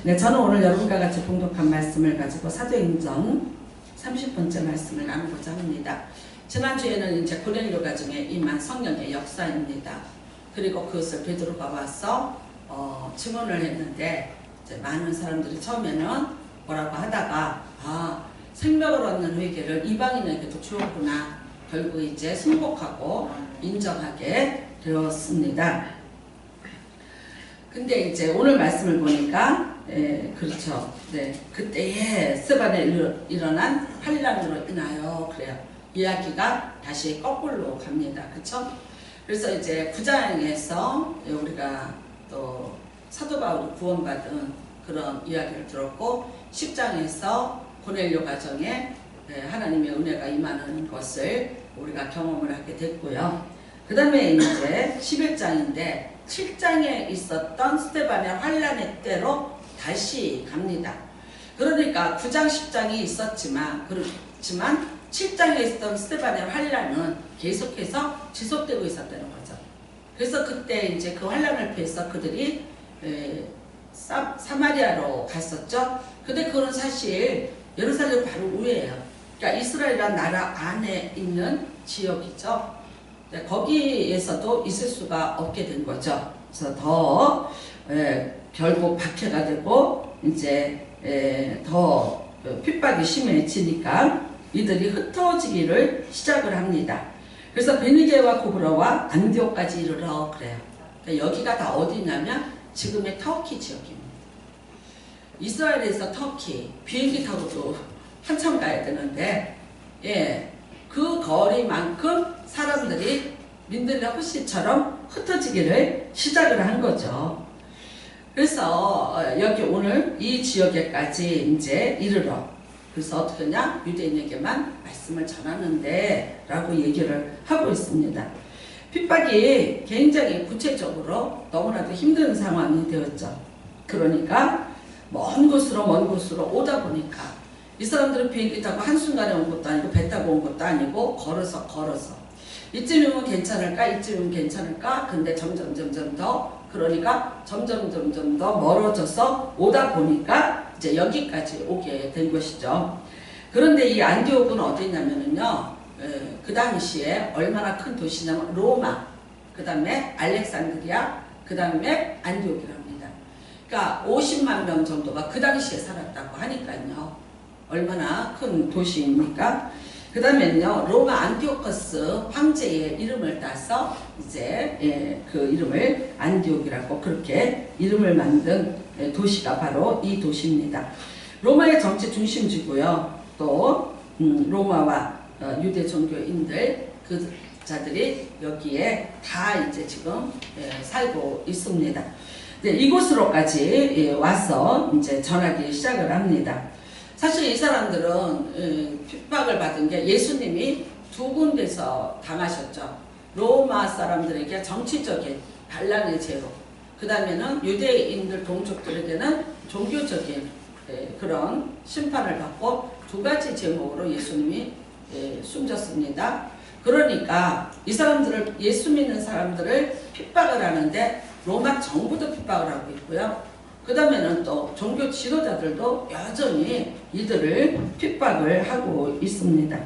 네, 저는 오늘 여러분과 같이 봉독한 말씀을 가지고 사도행전 30번째 말씀을 나누고자 합니다. 지난주에는 이제 고넬료 가정에 임한 성령의 역사입니다. 그리고 그것을 베드로가 와서 증언을 했는데 이제 많은 사람들이 처음에는 뭐라고 하다가 생명을 얻는 회개를 이방인에게도 주었구나. 결국 이제 승복하고 인정하게 되었습니다. 근데 이제 오늘 말씀을 보니까 그렇죠. 네, 그때에 스바에 일어난 환란으로 인하여 그래요. 이야기가 다시 거꾸로 갑니다. 그렇죠? 그래서 이제 9장에서 우리가 또 사도 바울이 구원받은 그런 이야기를 들었고 10장에서 고넬료 가정에 하나님의 은혜가 임하는 것을 우리가 경험을 하게 됐고요. 그 다음에 이제 11장인데 7장에 있었던 스데반의 환란의 때로 다시 갑니다. 그러니까 9장 10장이 있었지만 그렇지만 7장에 있었던 스데반의 환란은 계속해서 지속되고 있었다는 거죠. 그래서 그때 이제 그 환란을 피해서 그들이 사마리아로 갔었죠. 근데 그건 사실 예루살렘 바로 위에요. 그러니까 이스라엘이라는 나라 안에 있는 지역이죠. 거기에서도 있을 수가 없게 된 거죠. 그래서 더 결국 박해가 되고 이제 더 핍박이 심해지니까 이들이 흩어지기를 시작을 합니다. 그래서 베니게와 고브라와 안디옥까지 이르러 그래요. 그러니까 여기가 다 어디냐면 지금의 터키 지역입니다. 이스라엘에서 터키 비행기 타고도 한참 가야 되는데 그 거리만큼 사람들이 민들레 호씨처럼 흩어지기를 시작을 한 거죠. 그래서 여기 오늘 이 지역에까지 이제 이르러 그래서 어떻게 하냐? 유대인에게만 말씀을 전하는데 라고 얘기를 하고 있습니다. 핍박이 굉장히 구체적으로 너무나도 힘든 상황이 되었죠. 그러니까 먼 곳으로 오다 보니까 이 사람들은 비행기 타고 한순간에 온 것도 아니고 배 타고 온 것도 아니고 걸어서 이쯤이면 괜찮을까 이쯤이면 괜찮을까 근데 점점 더 그러니까 점점 더 멀어져서 오다 보니까 이제 여기까지 오게 된 것이죠. 그런데 이 안디옥은 어디냐면은요 그 당시에 얼마나 큰 도시냐면 로마 그 다음에 알렉산드리아 그 다음에 안디옥이랍니다. 그러니까 50만 명 정도가 그 당시에 살았다고 하니까요. 얼마나 큰 도시입니까? 그 다음에는요, 로마 안티오커스 황제의 이름을 따서 이제 그 이름을 안디옥이라고 그렇게 이름을 만든 도시가 바로 이 도시입니다. 로마의 정치 중심지고요. 또 로마와 유대 종교인들 그 자들이 여기에 다 이제 지금 살고 있습니다. 네, 이곳으로까지 와서 이제 전하기 시작을 합니다. 사실 이 사람들은 핍박을 받은 게 예수님이 두 군데서 당하셨죠. 로마 사람들에게 정치적인 반란의 죄로 그 다음에는 유대인들 동족들에게는 종교적인 그런 심판을 받고 두 가지 제목으로 예수님이 숨졌습니다. 그러니까 이 사람들을 예수 믿는 사람들을 핍박을 하는데 로마 정부도 핍박을 하고 있고요. 그 다음에는 또 종교 지도자들도 여전히 이들을 핍박을 하고 있습니다.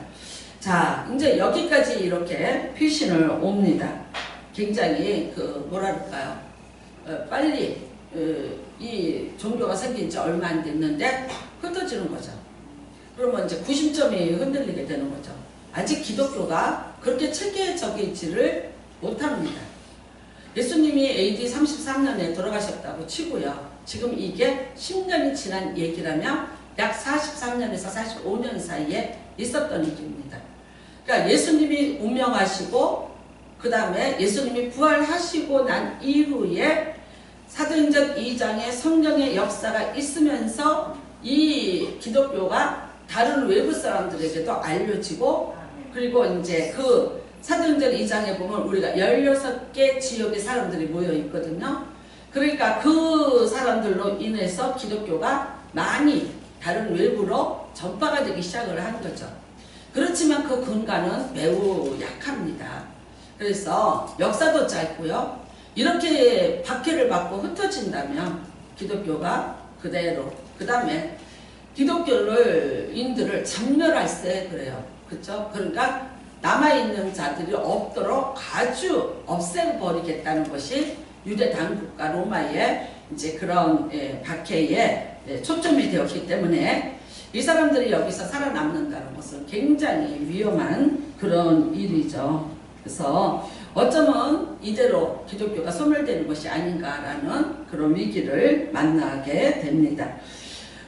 자, 이제 여기까지 이렇게 피신을 옵니다. 굉장히 뭐랄까요? 빨리 이 종교가 생긴 지 얼마 안 됐는데 흩어지는 거죠. 그러면 이제 구심점이 흔들리게 되는 거죠. 아직 기독교가 그렇게 체계적이지를 못합니다. 예수님이 AD 33년에 돌아가셨다고 치고요. 지금 이게 10년이 지난 얘기라면 약 43년에서 45년 사이에 있었던 일입니다. 그러니까 예수님이 운명하시고 그 다음에 예수님이 부활하시고 난 이후에 사도행전 2장에 성령의 역사가 있으면서 이 기독교가 다른 외부 사람들에게도 알려지고 그리고 이제 그 사도행전 2장에 보면 우리가 16개 지역의 사람들이 모여 있거든요. 그러니까 그 사람들로 인해서 기독교가 많이 다른 외부로 전파가 되기 시작을 한 거죠. 그렇지만 그 근간은 매우 약합니다. 그래서 역사도 짧고요. 이렇게 박해를 받고 흩어진다면 기독교가 그대로. 그 다음에 기독교인들을 전멸할세 그래요. 그렇죠? 그러니까 남아있는 자들이 없도록 아주 없애버리겠다는 것이 유대 당국과 로마의 이제 그런 박해에 초점이 되었기 때문에 이 사람들이 여기서 살아남는다는 것은 굉장히 위험한 그런 일이죠. 그래서 어쩌면 이대로 기독교가 소멸되는 것이 아닌가라는 그런 위기를 만나게 됩니다.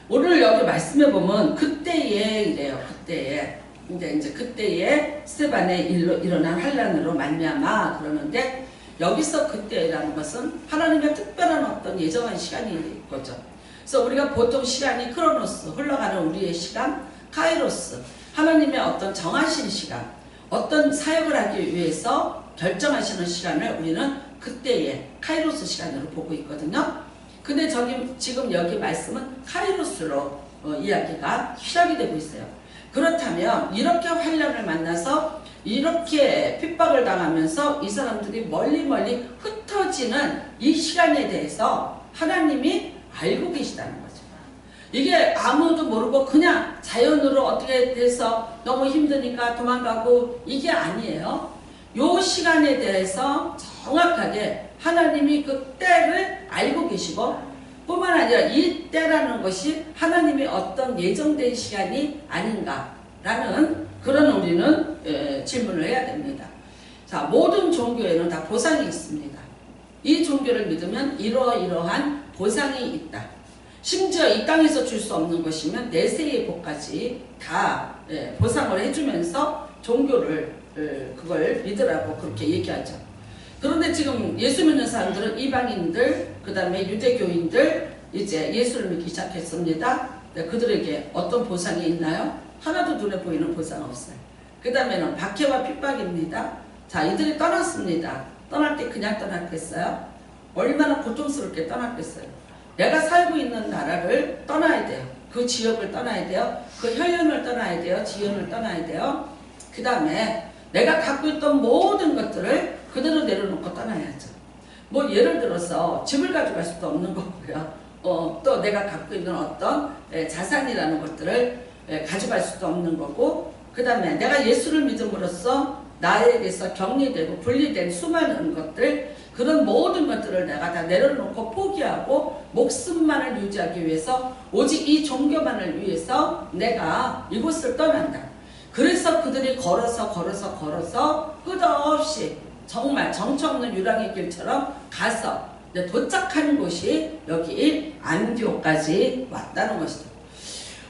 오늘 여기 말씀해 보면 그때에 이래요. 그때에. 근데 이제 그때에 스데반의 일로 일어난 환란으로 말미암아 그러는데 여기서 그때라는 것은 하나님의 특별한 어떤 예정한 시간인 거죠. 그래서 우리가 보통 시간이 크로노스, 흘러가는 우리의 시간, 카이로스, 하나님의 어떤 정하신 시간, 어떤 사역을 하기 위해서 결정하시는 시간을 우리는 그때의 카이로스 시간으로 보고 있거든요. 근데 지금 여기 말씀은 카이로스로 이야기가 시작이 되고 있어요. 그렇다면 이렇게 환란을 만나서 이렇게 핍박을 당하면서 이 사람들이 멀리 흩어지는 이 시간에 대해서 하나님이 알고 계시다는 거죠. 이게 아무도 모르고 그냥 자연으로 어떻게 돼서 너무 힘드니까 도망가고 이게 아니에요. 요 시간에 대해서 정확하게 하나님이 그 때를 알고 계시고 뿐만 아니라 이 때라는 것이 하나님의 어떤 예정된 시간이 아닌가라는 그런 우리는 질문을 해야 됩니다. 자, 모든 종교에는 다 보상이 있습니다. 이 종교를 믿으면 이러이러한 보상이 있다. 심지어 이 땅에서 줄 수 없는 것이면 내세의 복까지 다 보상을 해주면서 종교를 그걸 믿으라고 그렇게 얘기하죠. 그런데 지금 예수 믿는 사람들은 이방인들, 그 다음에 유대교인들 이제 예수를 믿기 시작했습니다. 그들에게 어떤 보상이 있나요? 하나도 눈에 보이는 보상 없어요. 그 다음에는 박해와 핍박입니다. 자, 이들이 떠났습니다. 떠날 때 그냥 떠났겠어요? 얼마나 고통스럽게 떠났겠어요? 내가 살고 있는 나라를 떠나야 돼요. 그 지역을 떠나야 돼요. 그 혈연을 떠나야 돼요. 지연을 떠나야 돼요. 그 다음에 내가 갖고 있던 모든 것들을 그대로 내려놓고 떠나야죠. 뭐 예를 들어서 집을 가져갈 수도 없는 거고요. 또 내가 갖고 있는 어떤 자산이라는 것들을 가져갈 수도 없는 거고, 그 다음에 내가 예수를 믿음으로써 나에게서 격리되고 분리된 수많은 것들, 그런 모든 것들을 내가 다 내려놓고 포기하고 목숨만을 유지하기 위해서 오직 이 종교만을 위해서 내가 이곳을 떠난다. 그래서 그들이 걸어서 끝없이 정말 정처 없는 유랑의 길처럼 가서 도착한 곳이 여기 안디옥까지 왔다는 것이죠.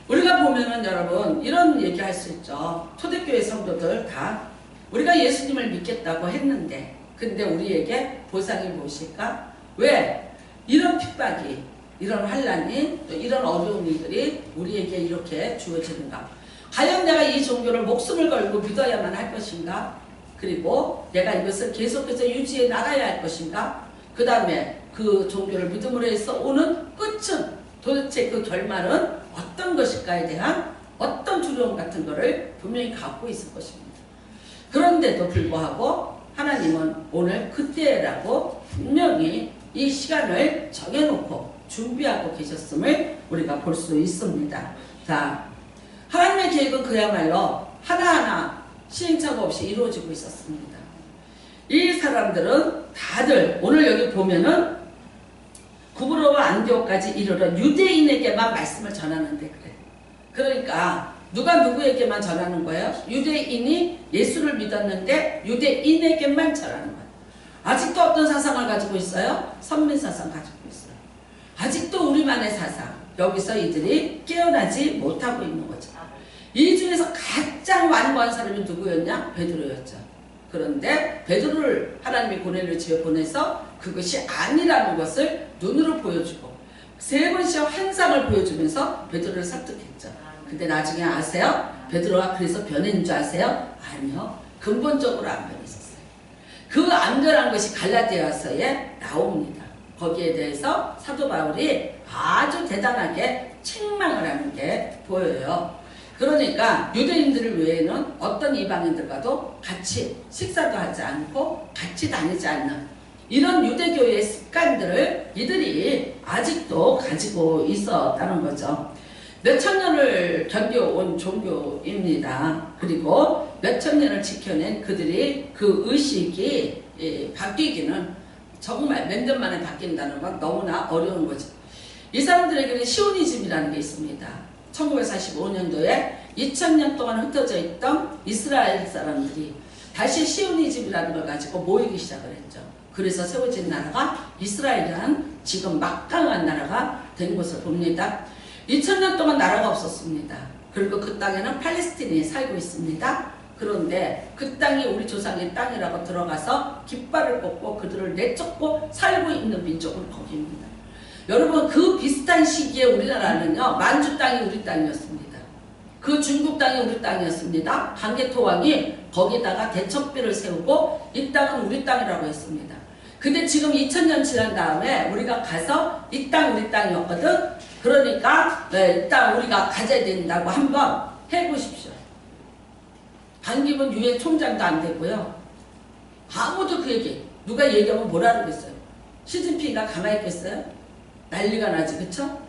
우리가 보면은 여러분 이런 얘기 할 수 있죠. 초대교회 성도들 다 우리가 예수님을 믿겠다고 했는데 근데 우리에게 보상이 무엇일까? 왜 이런 핍박이, 이런 환란이, 또 이런 어려운 일들이 우리에게 이렇게 주어지는가? 과연 내가 이 종교를 목숨을 걸고 믿어야만 할 것인가? 그리고 내가 이것을 계속해서 유지해 나가야 할 것인가? 그 다음에 그 종교를 믿음으로 해서 오는 끝은 도대체 그 결말은 어떤 것일까에 대한 어떤 두려움 같은 거를 분명히 갖고 있을 것입니다. 그런데도 불구하고 하나님은 오늘 그때라고 분명히 이 시간을 정해놓고 준비하고 계셨음을 우리가 볼 수 있습니다. 자, 하나님의 계획은 그야말로 하나하나 시행착오 없이 이루어지고 있었습니다. 이 사람들은 다들 오늘 여기 보면은 구브로와 안디옥까지 이르러 유대인에게만 말씀을 전하는데 그래. 그러니까 누가 누구에게만 전하는 거예요? 유대인이 예수를 믿었는데 유대인에게만 전하는 거예요. 아직도 어떤 사상을 가지고 있어요? 선민사상 가지고 있어요. 아직도 우리만의 사상. 여기서 이들이 깨어나지 못하고 있는 거죠. 이 중에서 가장 완고한 사람이 누구였냐? 베드로였죠. 그런데 베드로를 하나님이 고넬료 지어 보내서 그것이 아니라는 것을 눈으로 보여주고 세 번씩 환상을 보여주면서 베드로를 설득했죠. 근데 나중에 아세요? 베드로가 그래서 변한 줄 아세요? 아니요. 근본적으로 안 변했었어요. 그 안 변한 것이 갈라디아서에 나옵니다. 거기에 대해서 사도 바울이 아주 대단하게 책망을 하는 게 보여요. 그러니까 유대인들 외에는 어떤 이방인들과도 같이 식사도 하지 않고 같이 다니지 않는 이런 유대교의 습관들을 이들이 아직도 가지고 있었다는 거죠. 몇천 년을 견뎌온 종교입니다. 그리고 몇천 년을 지켜낸 그들이 그 의식이 바뀌기는 정말 몇 년 만에 바뀐다는 건 너무나 어려운 거죠. 이 사람들에게는 시오니즘이라는 게 있습니다. 1945년도에 2000년 동안 흩어져 있던 이스라엘 사람들이 다시 시오니즘이라는 걸 가지고 모이기 시작을 했죠. 그래서 세워진 나라가 이스라엘이라는 지금 막강한 나라가 된 것을 봅니다. 2000년 동안 나라가 없었습니다. 그리고 그 땅에는 팔레스틴이 살고 있습니다. 그런데 그 땅이 우리 조상의 땅이라고 들어가서 깃발을 꽂고 그들을 내쫓고 살고 있는 민족은 거기입니다. 여러분, 그 비슷한 시기에 우리나라는요, 만주 땅이 우리 땅이었습니다. 그 중국 땅이 우리 땅이었습니다. 강개토왕이 거기다가 대첩비를 세우고 이 땅은 우리 땅이라고 했습니다. 근데 지금 2000년 지난 다음에 우리가 가서 이 땅 우리 땅이었거든. 그러니까 이 땅 우리가 가져야 된다고 한번 해보십시오. 반기문 유엔 총장도 안 되고요. 아무도 그 얘기, 누가 얘기하면 뭐라 그러겠어요? 시진핑이가 가만히 있겠어요? 난리가 나지, 그쵸?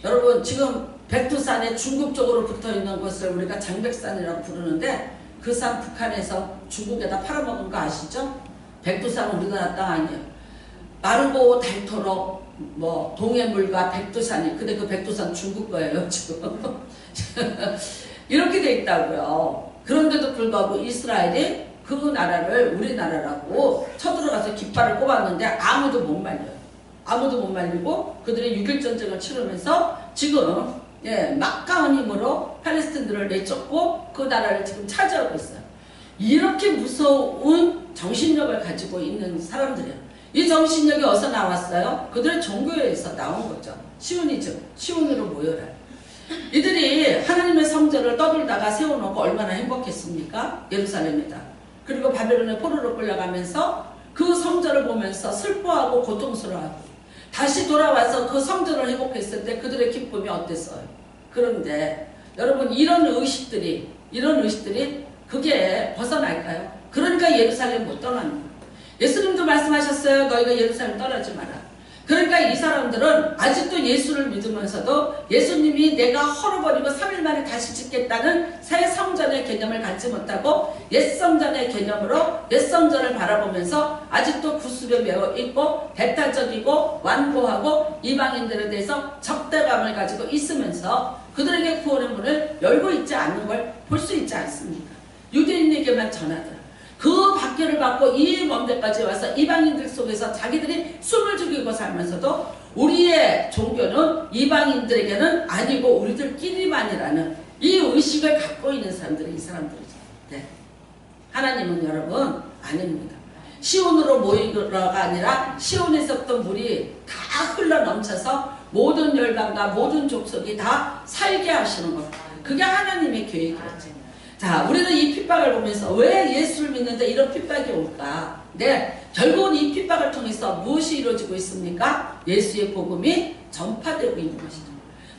여러분, 지금 백두산에 중국 쪽으로 붙어있는 것을 우리가 장백산이라고 부르는데 그 산 북한에서 중국에다 팔아먹은 거 아시죠? 백두산은 우리나라 땅 아니에요. 마르고 닳도록 뭐 동해물과 백두산이, 근데 그 백두산 중국 거예요, 지금. 이렇게 돼 있다고요. 그런데도 불구하고 이스라엘이 그 나라를 우리나라라고 쳐들어가서 깃발을 꼽았는데 아무도 못 말려요. 아무도 못 말리고 그들의 6.1 전쟁을 치르면서 지금 막강한 힘으로 팔레스틴들을 내쫓고 그 나라를 지금 차지하고 있어요. 이렇게 무서운 정신력을 가지고 있는 사람들이에요. 이 정신력이 어디서 나왔어요? 그들의 종교에서 나온 거죠. 시오니즘, 시온으로 모여라. 이들이 하나님의 성전을 떠돌다가 세워놓고 얼마나 행복했습니까? 예루살렘이다. 그리고 바벨론의 포로로 끌려가면서 그 성전을 보면서 슬퍼하고 고통스러워하고 다시 돌아와서 그 성전을 회복했을 때 그들의 기쁨이 어땠어요? 그런데 여러분, 이런 의식들이 그게 벗어날까요? 그러니까 예루살렘 못 떠나는 거예요. 예수님도 말씀하셨어요. 너희가 예루살렘 떠나지 마라. 그러니까 이 사람들은 아직도 예수를 믿으면서도 예수님이 내가 헐어버리고 3일 만에 다시 짓겠다는 새 성전의 개념을 갖지 못하고 옛 성전의 개념으로 옛 성전을 바라보면서 아직도 구습에 매어 있고 배타적이고 완고하고 이방인들에 대해서 적대감을 가지고 있으면서 그들에게 구원의 문을 열고 있지 않는 걸 볼 수 있지 않습니까? 유대인에게만 전하더라. 그 박해를 받고 이 먼 데까지 와서 이방인들 속에서 자기들이 숨을 죽이고 살면서도 우리의 종교는 이방인들에게는 아니고 우리들끼리만이라는 이 의식을 갖고 있는 사람들이 이 사람들이죠. 네. 하나님은 여러분 아닙니다. 시온으로 모이라가 아니라 시온에서부터 물이 다 흘러 넘쳐서 모든 열방과 모든 족속이 다 살게 하시는 것. 그게 하나님의 계획이었죠. 자, 우리는 이 핍박을 보면서 왜 예수를 믿는데 이런 핍박이 올까? 네, 결국은 이 핍박을 통해서 무엇이 이루어지고 있습니까? 예수의 복음이 전파되고 있는 것이죠.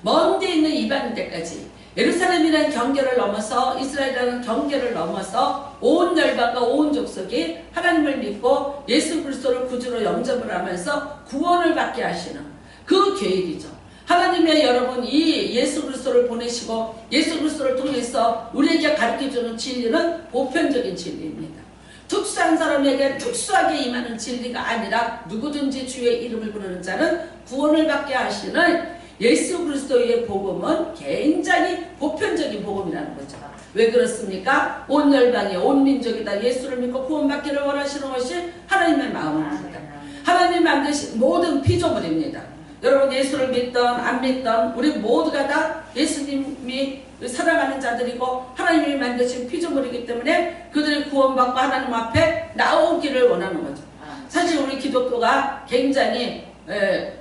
먼 데 있는 이방인들까지 예루살렘이라는 경계를 넘어서 이스라엘이라는 경계를 넘어서 온 열방과 온 족속이 하나님을 믿고 예수 그리스도를 구주로 영접을 하면서 구원을 받게 하시는 그 계획이죠. 하나님의 여러분 이 예수 그리스도를 보내시고 예수 그리스도를 통해서 우리에게 가르쳐주는 진리는 보편적인 진리입니다. 특수한 사람에게 특수하게 임하는 진리가 아니라 누구든지 주의 이름을 부르는 자는 구원을 받게 하시는 예수 그리스도의 복음은 굉장히 보편적인 복음이라는 거죠. 왜 그렇습니까? 온 열방이 온 민족이 다 예수를 믿고 구원받기를 원하시는 것이 하나님의 마음입니다. 하나님 만드신 모든 피조물입니다. 여러분 예수를 믿던 안 믿던 우리 모두가 다 예수님이 사랑하는 자들이고 하나님이 만드신 피조물이기 때문에 그들이 구원받고 하나님 앞에 나오기를 원하는 거죠. 사실 우리 기독교가 굉장히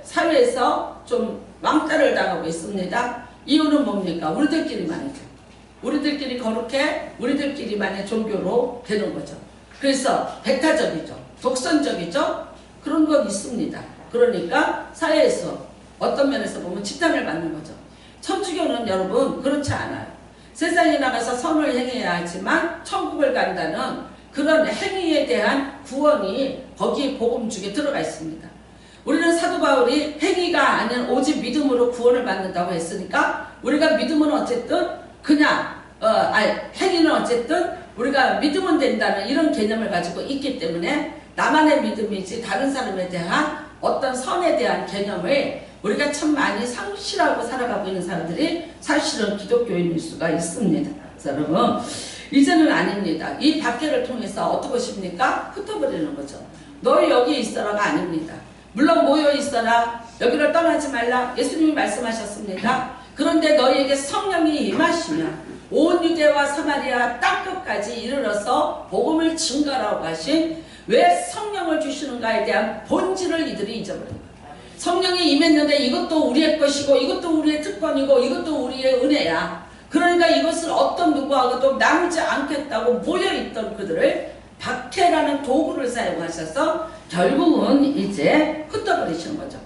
사회에서 좀 왕따를 당하고 있습니다. 이유는 뭡니까? 우리들끼리만이죠. 우리들끼리 거룩해 우리들끼리만의 종교로 되는 거죠. 그래서 배타적이죠. 독선적이죠. 그런 건 있습니다. 그러니까 사회에서 어떤 면에서 보면 지탄을 받는 거죠. 천주교는 여러분 그렇지 않아요. 세상에 나가서 선을 행해야 하지만 천국을 간다는 그런 행위에 대한 구원이 거기 복음 중에 들어가 있습니다. 우리는 사도 바울이 행위가 아닌 오직 믿음으로 구원을 받는다고 했으니까 우리가 믿음은 어쨌든 그냥 행위는 어쨌든 우리가 믿으면 된다는 이런 개념을 가지고 있기 때문에 나만의 믿음이지 다른 사람에 대한 어떤 선에 대한 개념을 우리가 참 많이 상실하고 살아가고 있는 사람들이 사실은 기독교인일 수가 있습니다. 여러분 이제는 아닙니다. 이 박해를 통해서 어떻게 하십니까? 흩어버리는 거죠. 너희 여기 있어라가 아닙니다. 물론 모여 있어라, 여기를 떠나지 말라, 예수님이 말씀하셨습니다. 그런데 너희에게 성령이 임하시면 온 유대와 사마리아 땅끝까지 이르러서 복음을 증거하라고 하신, 왜 성령을 주시는가에 대한 본질을 이들이 잊어버린 거예요. 성령이 임했는데 이것도 우리의 것이고 이것도 우리의 특권이고 이것도 우리의 은혜야. 그러니까 이것을 어떤 누구하고도 나누지 않겠다고 모여있던 그들을 박해라는 도구를 사용하셔서 결국은 이제 흩어버리시는 거죠.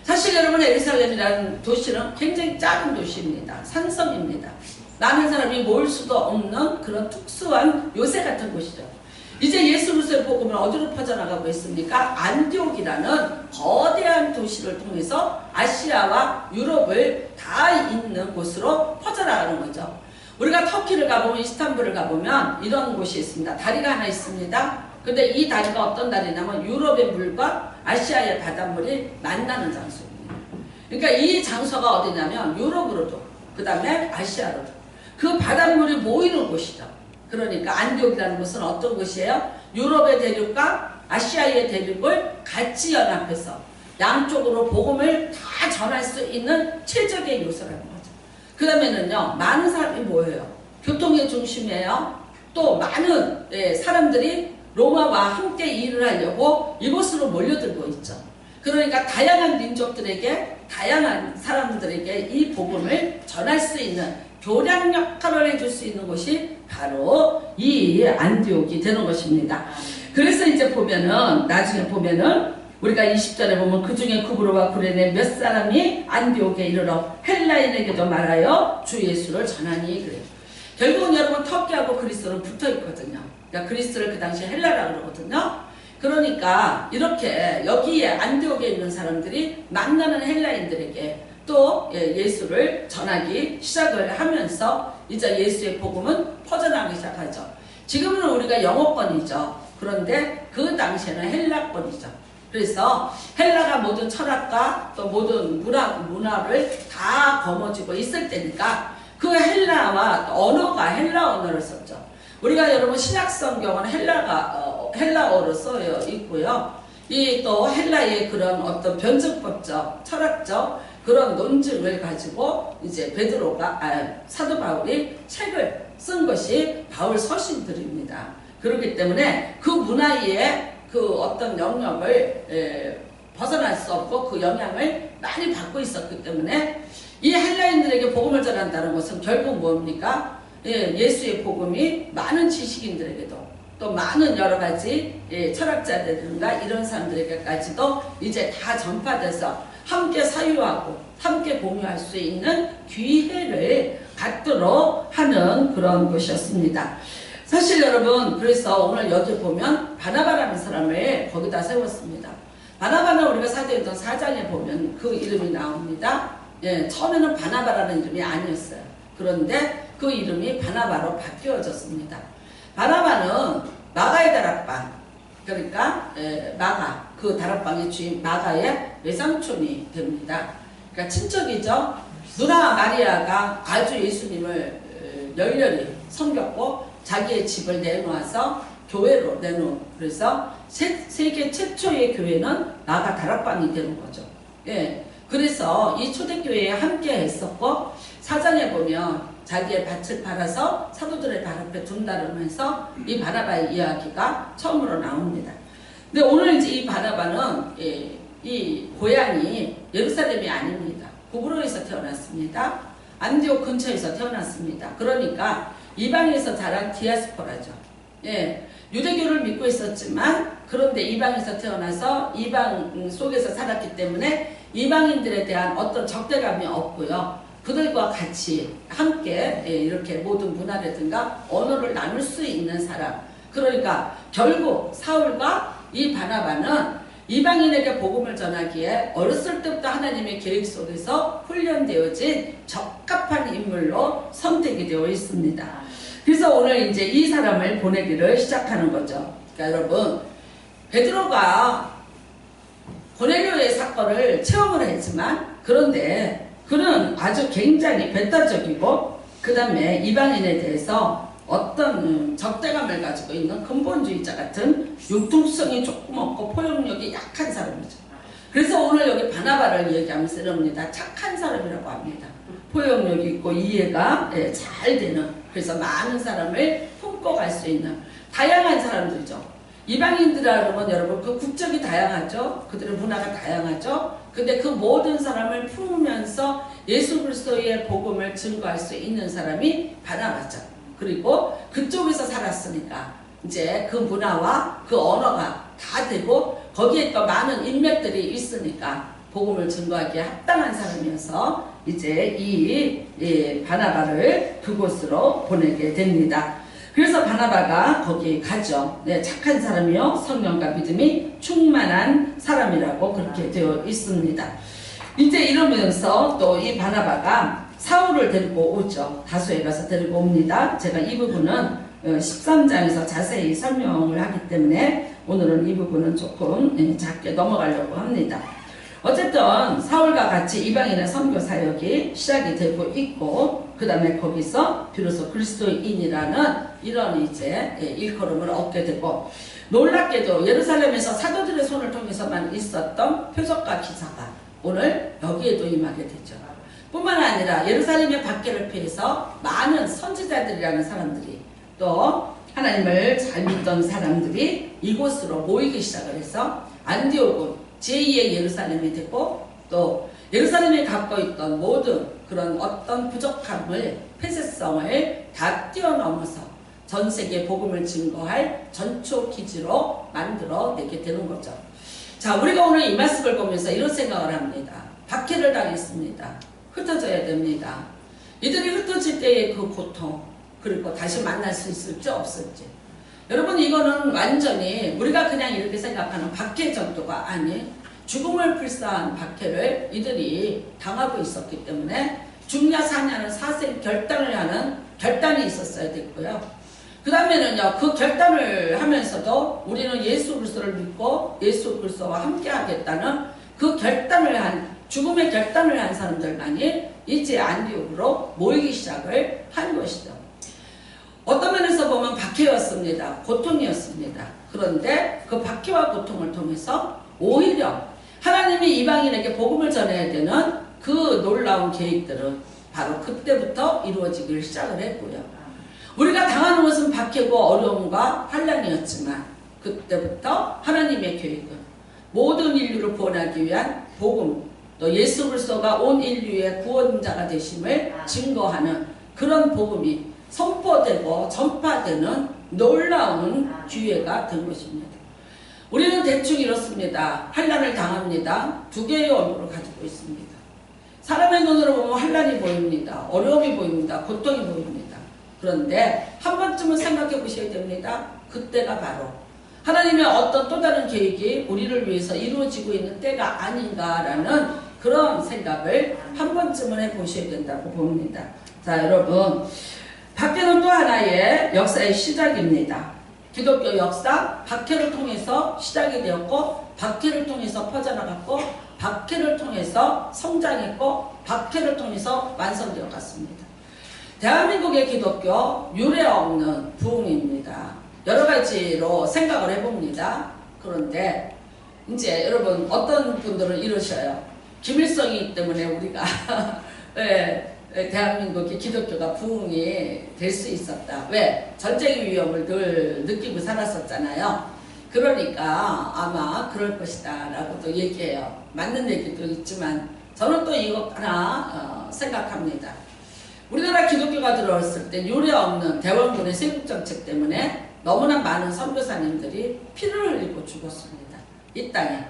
사실 여러분, 예루살렘이라는 도시는 굉장히 작은 도시입니다. 산성입니다. 많은 사람이 모일 수도 없는 그런 특수한 요새 같은 곳이죠. 이제 예수 그리스도의 복음은 어디로 퍼져나가고 있습니까? 안디옥이라는 거대한 도시를 통해서 아시아와 유럽을 다 잇는 곳으로 퍼져나가는 거죠. 우리가 터키를 가보면, 이스탄불을 가보면 이런 곳이 있습니다. 다리가 하나 있습니다. 근데 이 다리가 어떤 다리냐면 유럽의 물과 아시아의 바닷물이 만나는 장소입니다. 그러니까 이 장소가 어디냐면 유럽으로도, 그 다음에 아시아로도 그 바닷물이 모이는 곳이죠. 그러니까 안디옥이라는 곳은 어떤 곳이에요? 유럽의 대륙과 아시아의 대륙을 같이 연합해서 양쪽으로 복음을 다 전할 수 있는 최적의 요소라는 거죠. 그 다음에는요, 많은 사람이 모여요. 교통의 중심이에요. 또 많은 사람들이 로마와 함께 일을 하려고 이곳으로 몰려들고 있죠. 그러니까 다양한 민족들에게, 다양한 사람들에게 이 복음을 전할 수 있는 교량 역할을 해줄 수 있는 곳이 바로 이 안디옥이 되는 것입니다. 그래서 이제 보면은, 나중에 보면은 우리가 20절에 보면 그 중에 구브로와 구레네 몇 사람이 안디옥에 이르러 헬라인에게도 말하여 주 예수를 전하니 그래요. 결국은 여러분, 터키하고 그리스는 붙어 있거든요. 그러니까 그리스를 그 당시에 헬라라고 그러거든요. 그러니까 이렇게 여기에 안디옥에 있는 사람들이 만나는 헬라인들에게 또 예수를 전하기 시작을 하면서 이제 예수의 복음은 퍼져나가기 시작하죠. 지금은 우리가 영어권이죠. 그런데 그 당시에는 헬라권이죠. 그래서 헬라가 모든 철학과 또 모든 문화를 다 거머쥐고 있을 때니까 그 헬라와 언어가 헬라 언어를 썼죠. 우리가 여러분 신약성경은 헬라어로 써여 있고요. 이 또 헬라의 그런 어떤 변증법적, 철학적 그런 논증을 가지고 이제 사도 바울이 책을 쓴 것이 바울 서신들입니다. 그렇기 때문에 그 문화의 그 어떤 영역을 벗어날 수 없고 그 영향을 많이 받고 있었기 때문에 이 헬라인들에게 복음을 전한다는 것은 결국 뭡니까? 예수의 복음이 많은 지식인들에게도 또 많은 여러 가지 철학자들과 이런 사람들에게까지도 이제 다 전파돼서 함께 사유하고 함께 공유할 수 있는 기회를 갖도록 하는 그런 것이었습니다. 사실 여러분, 그래서 오늘 여기 보면 바나바라는 사람을 거기다 세웠습니다. 바나바는 우리가 사도행전 4장에 보면 그 이름이 나옵니다. 처음에는 바나바라는 이름이 아니었어요. 그런데 그 이름이 바나바로 바뀌어졌습니다. 바나바는 마가의 다락방, 그러니까 마가, 그 다락방의 주인 마가의 외삼촌이 됩니다. 그러니까 친척이죠. 누나 마리아가 아주 예수님을 열렬히 섬겼고 자기의 집을 내놓아서 교회로 내놓은, 그래서 세계 최초의 교회는 마가 다락방이 되는 거죠. 그래서 이 초대교회에 함께 했었고, 사장에 보면 자기의 밭을 팔아서 사도들의 발 앞에 둔다면서 이 바나바의 이야기가 처음으로 나옵니다. 근데 오늘 이제 이 바나바는 이 고향이 예루살렘이 아닙니다. 구브로에서 태어났습니다. 안디옥 근처에서 태어났습니다. 그러니까 이방에서 자란 디아스포라죠. 유대교를 믿고 있었지만 그런데 이방에서 태어나서 이방 속에서 살았기 때문에 이방인들에 대한 어떤 적대감이 없고요. 그들과 같이 함께 이렇게 모든 문화라든가 언어를 나눌 수 있는 사람, 그러니까 결국 사울과 이 바나바는 이방인에게 복음을 전하기에 어렸을 때부터 하나님의 계획 속에서 훈련되어진 적합한 인물로 선택이 되어 있습니다. 그래서 오늘 이제 이 사람을 보내기를 시작하는 거죠. 그러니까 여러분, 베드로가 고넬료의 사건을 체험을 했지만, 그런데 그는 아주 굉장히 배타적이고 그 다음에 이방인에 대해서 어떤 적대감을 가지고 있는 근본주의자 같은 융통성이 조금 없고 포용력이 약한 사람이죠. 그래서 오늘 여기 바나바를 얘기하면서 이럽니다. 착한 사람이라고 합니다. 포용력이 있고 이해가 잘 되는, 그래서 많은 사람을 품고 갈 수 있는 다양한 사람들이죠. 이방인들하고는 여러분 그 국적이 다양하죠. 그들의 문화가 다양하죠. 근데 그 모든 사람을 품으면서 예수 그리스도의 복음을 증거할 수 있는 사람이 바나바죠. 그리고 그쪽에서 살았으니까 이제 그 문화와 그 언어가 다 되고 거기에 또 많은 인맥들이 있으니까 복음을 증거하기에 합당한 사람이어서 이제 이 바나바를 그곳으로 보내게 됩니다. 그래서 바나바가 거기 가죠. 네, 착한 사람이요 성령과 믿음이 충만한 사람이라고 그렇게 되어 있습니다. 이제 이러면서 또 이 바나바가 사울을 데리고 오죠. 다소에 가서 데리고 옵니다. 제가 이 부분은 13장에서 자세히 설명을 하기 때문에 오늘은 이 부분은 조금 작게 넘어가려고 합니다. 어쨌든 사울과 같이 이방인의 선교 사역이 시작이 되고 있고, 그 다음에 거기서 비로소 그리스도인이라는 이런 이제 일컬음을 얻게 되고, 놀랍게도 예루살렘에서 사도들의 손을 통해서만 있었던 표적과 기사가 오늘 여기에도 임하게 되죠. 뿐만 아니라 예루살렘의 박해를 피해서 많은 선지자들이라는 사람들이, 또 하나님을 잘 믿던 사람들이 이곳으로 모이기 시작을 해서 안디옥은 제2의 예루살렘이 되고, 또 예루살렘에 갖고 있던 모든 그런 어떤 부족함을, 폐쇄성을 다 뛰어넘어서 전 세계 복음을 증거할 전초 기지로 만들어내게 되는 거죠. 자, 우리가 오늘 이 말씀을 보면서 이런 생각을 합니다. 박해를 당했습니다. 흩어져야 됩니다. 이들이 흩어질 때의 그 고통, 그리고 다시 만날 수 있을지 없을지. 여러분, 이거는 완전히 우리가 그냥 이렇게 생각하는 박해 정도가 아닌 죽음을 불사한 박해를 이들이 당하고 있었기 때문에 죽냐 사냐는 사생 결단을 하는 결단이 있었어야 됐고요. 그 다음에는요, 그 결단을 하면서도 우리는 예수 그리스도를 믿고 예수 그리스도와 함께 하겠다는 그 결단을 한, 죽음의 결단을 한 사람들만이 이제 안디옥으로 모이기 시작을 한 것이죠. 어떤 면에서 보면 박해였습니다. 고통이었습니다. 그런데 그 박해와 고통을 통해서 오히려 하나님이 이방인에게 복음을 전해야 되는 그 놀라운 계획들은 바로 그때부터 이루어지기를 시작을 했고요. 우리가 당하는 것은 박해고 어려움과 환난이었지만 그때부터 하나님의 계획은 모든 인류를 구원하기 위한 복음, 또 예수 그리스도가 온 인류의 구원자가 되심을 증거하는 그런 복음이 선포되고 전파되는 놀라운 기회가 된 것입니다. 우리는 대충 이렇습니다. 환난을 당합니다. 두 개의 얼굴을 가지고 있습니다. 사람의 눈으로 보면 환난이 보입니다. 어려움이 보입니다. 고통이 보입니다. 그런데 한 번쯤은 생각해 보셔야 됩니다. 그때가 바로 하나님의 어떤 또 다른 계획이 우리를 위해서 이루어지고 있는 때가 아닌가라는 그런 생각을 한 번쯤은 해보셔야 된다고 봅니다. 자, 여러분, 박해는 또 하나의 역사의 시작입니다. 기독교 역사, 박해를 통해서 시작이 되었고, 박해를 통해서 퍼져나갔고, 박해를 통해서 성장했고, 박해를 통해서 완성되어 갔습니다. 대한민국의 기독교 유례없는 부흥입니다. 여러 가지로 생각을 해봅니다. 그런데 이제 여러분, 어떤 분들은 이러셔요. 김일성이기 때문에 우리가 대한민국의 기독교가 부흥이 될 수 있었다. 왜? 전쟁의 위험을 늘 느끼고 살았었잖아요. 그러니까 아마 그럴 것이다 라고도 얘기해요. 맞는 얘기도 있지만 저는 또 이거 하나 생각합니다. 우리나라 기독교가 들어왔을 때 유례없는 대원군의 세국정책 때문에 너무나 많은 선교사님들이 피를 흘리고 죽었습니다. 이 땅에.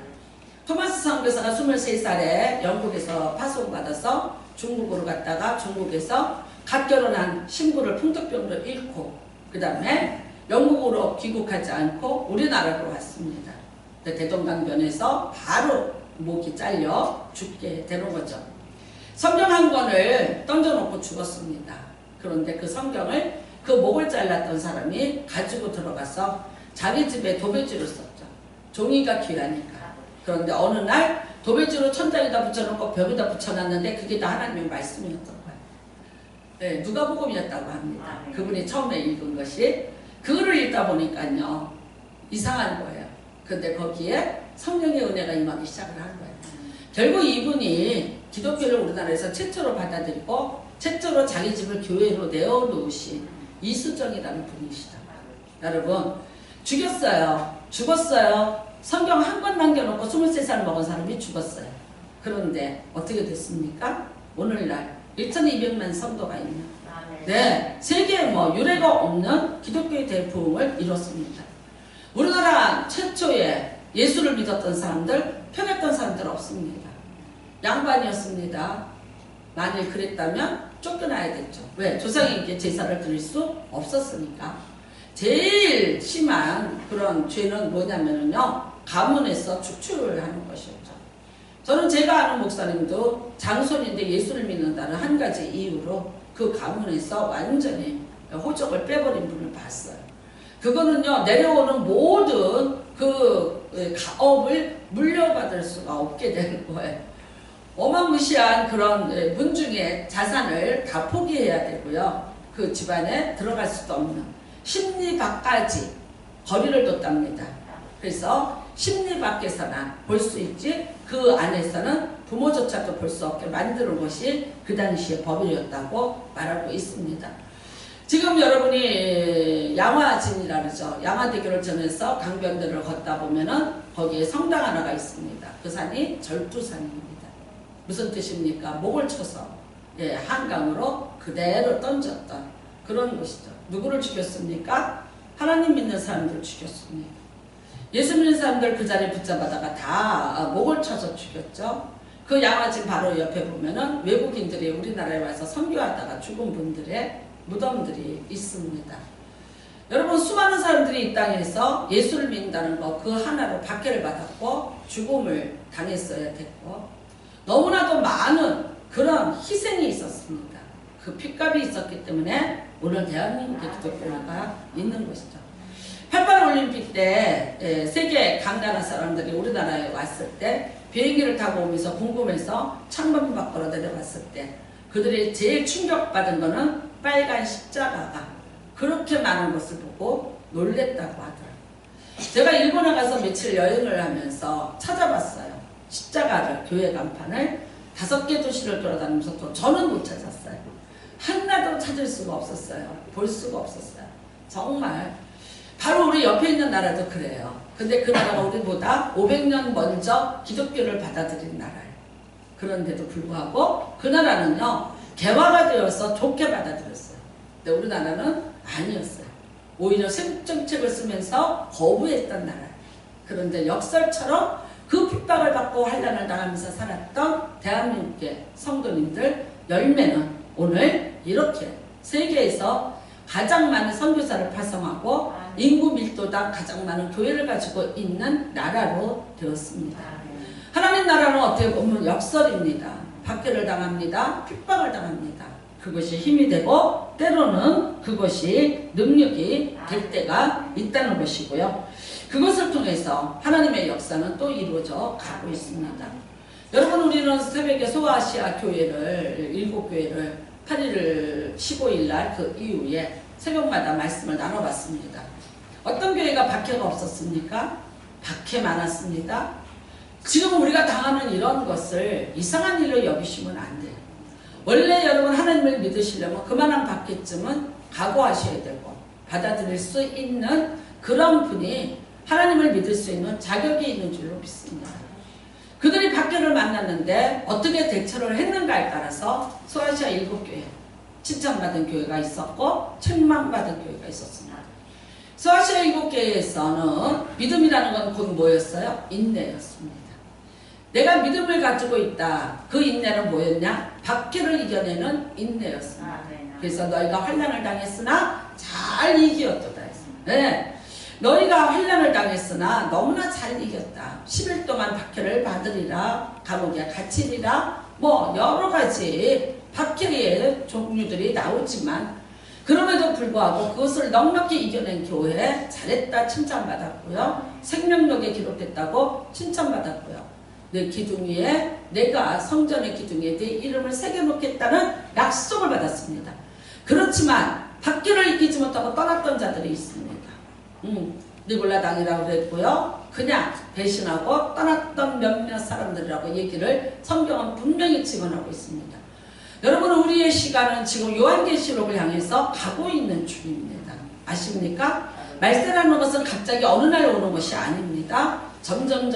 토마스 선교사가 23살에 영국에서 파송받아서 중국으로 갔다가 중국에서 갓 결혼한 신부를 풍토병으로 잃고, 그 다음에 영국으로 귀국하지 않고 우리나라로 왔습니다. 대동강변에서 바로 목이 잘려 죽게 되는 거죠. 성경 한 권을 던져놓고 죽었습니다. 그런데 그 성경을 그 목을 잘랐던 사람이 가지고 들어가서 자기 집에 도배지를 썼죠. 종이가 귀하니까. 그런데 어느 날 도배지로 천장에다 붙여놓고 벽에다 붙여놨는데 그게 다 하나님의 말씀이었던 거예요. 네, 누가복음이었다고 합니다. 그분이 처음에 읽은 것이. 그거를 읽다 보니까요 이상한 거예요. 근데 거기에 성령의 은혜가 임하기 시작을 한 거예요. 결국 이분이 기독교를 우리나라에서 최초로 받아들이고 최초로 자기 집을 교회로 내어놓으신 이수정이라는 분이시다. 여러분 죽였어요. 죽었어요. 성경 한 권 남겨놓고 23살 먹은 사람이 죽었어요. 그런데 어떻게 됐습니까? 오늘날 1200만 성도가 있는, 네, 세계에 유례가 없는 기독교의 대부흥을 이뤘습니다. 우리나라 최초의 예수를 믿었던 사람들, 편했던 사람들 없습니다. 양반이었습니다. 만일 그랬다면 쫓겨나야 됐죠. 왜? 조상에게 제사를 드릴 수 없었으니까. 제일 심한 그런 죄는 뭐냐면요, 가문에서 축출을 하는 것이었죠. 저는 제가 아는 목사님도 장손인데 예수를 믿는다는 한 가지 이유로 그 가문에서 완전히 호적을 빼버린 분을 봤어요. 그거는요, 내려오는 모든 그 가업을 물려받을 수가 없게 되는 거예요. 어마무시한 그런 문중의 자산을 다 포기해야 되고요. 그 집안에 들어갈 수도 없는 심리 밖까지 거리를 뒀답니다. 그래서 심리 밖에서나 볼 수 있지 그 안에서는 부모조차도 볼 수 없게 만드는 것이 그 당시의 법이었다고 말하고 있습니다. 지금 여러분이 양화진이라 그러죠. 양화대교를 전해서 강변들을 걷다 보면은 거기에 성당 하나가 있습니다. 그 산이 절두산입니다. 무슨 뜻입니까? 목을 쳐서 한강으로 그대로 던졌던 그런 곳이죠. 누구를 죽였습니까? 하나님 믿는 사람들을 죽였습니다. 예수 믿는 사람들 그 자리에 붙잡아다가 다 목을 쳐서 죽였죠. 그 양화진 바로 옆에 보면은 외국인들이 우리나라에 와서 선교하다가 죽은 분들의 무덤들이 있습니다. 여러분, 수많은 사람들이 이 땅에서 예수를 믿는다는 것 그 하나로 박해를 받았고 죽음을 당했어야 됐고 너무나도 많은 그런 희생이 있었습니다. 그 핏값이 있었기 때문에 오늘 대한민국의 기독교가 있는 것이죠. 88 올림픽 때 세계 강단한 사람들이 우리나라에 왔을 때 비행기를 타고 오면서 궁금해서 창문 밖으로 내려봤을 때 그들이 제일 충격받은 거는 빨간 십자가가 그렇게 많은 것을 보고 놀랬다고 하더라고요. 제가 일본에 가서 며칠 여행을 하면서 찾아봤어요. 십자가를, 교회 간판을 5개 도시를 돌아다니면서 또 저는 못 찾았어요. 하나도 찾을 수가 없었어요. 볼 수가 없었어요. 정말 바로 우리 옆에 있는 나라도 그래요. 근데 그 나라가 우리보다 500년 먼저 기독교를 받아들인 나라예요. 그런데도 불구하고 그 나라는요 개화가 되어서 좋게 받아들였어요. 근데 우리나라는 아니었어요. 오히려 생정책을 쓰면서 거부했던 나라예요. 그런데 역설처럼 그 핍박을 받고 환난을 당하면서 살았던 대한민국의 성도님들 열매는 오늘 이렇게 세계에서 가장 많은 선교사를 파송하고 인구 밀도당 가장 많은 교회를 가지고 있는 나라로 되었습니다. 하나님 나라는 어떻게 보면 역설입니다. 박해를 당합니다. 핍박을 당합니다. 그것이 힘이 되고 때로는 그것이 능력이 될 때가 있다는 것이고요. 그것을 통해서 하나님의 역사는 또 이루어져 가고 있습니다. 여러분, 우리는 새벽에 소아시아 교회를 7교회를 8일 15일 날 그 이후에 새벽마다 말씀을 나눠봤습니다. 어떤 교회가 박해가 없었습니까? 박해 많았습니다. 지금 우리가 당하는 이런 것을 이상한 일로 여기시면 안 돼요. 원래 여러분 하나님을 믿으시려면 그만한 박해쯤은 각오하셔야 되고 받아들일 수 있는 그런 분이 하나님을 믿을 수 있는 자격이 있는 줄로 믿습니다. 그들이 박해를 만났는데 어떻게 대처를 했는가에 따라서 소아시아 7교회 칭찬받은 교회가 있었고 책망받은 교회가 있었습니다. 소아시아 7교회에서는 믿음이라는 건 곧 뭐였어요? 인내였습니다. 내가 믿음을 가지고 있다. 그 인내는 뭐였냐? 박해를 이겨내는 인내였습니다. 그래서 너희가 환난을 당했으나 잘 이기었도다 했습니다. 네. 너희가 환난을 당했으나 너무나 잘 이겼다. 10일 동안 박해를 받으리라. 감옥에 갇히리라. 뭐 여러 가지 박해의 종류들이 나오지만 그럼에도 불구하고 그것을 넉넉히 이겨낸 교회 잘했다 칭찬받았고요. 생명력에 기록됐다고 칭찬받았고요. 내 기둥 위에 내가 성전의 기둥 위에 내 이름을 새겨놓겠다는 약속을 받았습니다. 그렇지만 박해를 이기지 못하고 떠났던 자들이 있습니다. 니골라당이라고 그랬고요. 그냥 배신하고 떠났던 몇몇 사람들이라고 얘기를 성경은 분명히 증언하고 있습니다. 여러분, 우리의 시간은 지금 요한계시록을 향해서 가고 있는 중입니다. 아십니까? 말세라는 것은 갑자기 어느 날 오는 것이 아닙니다. 점점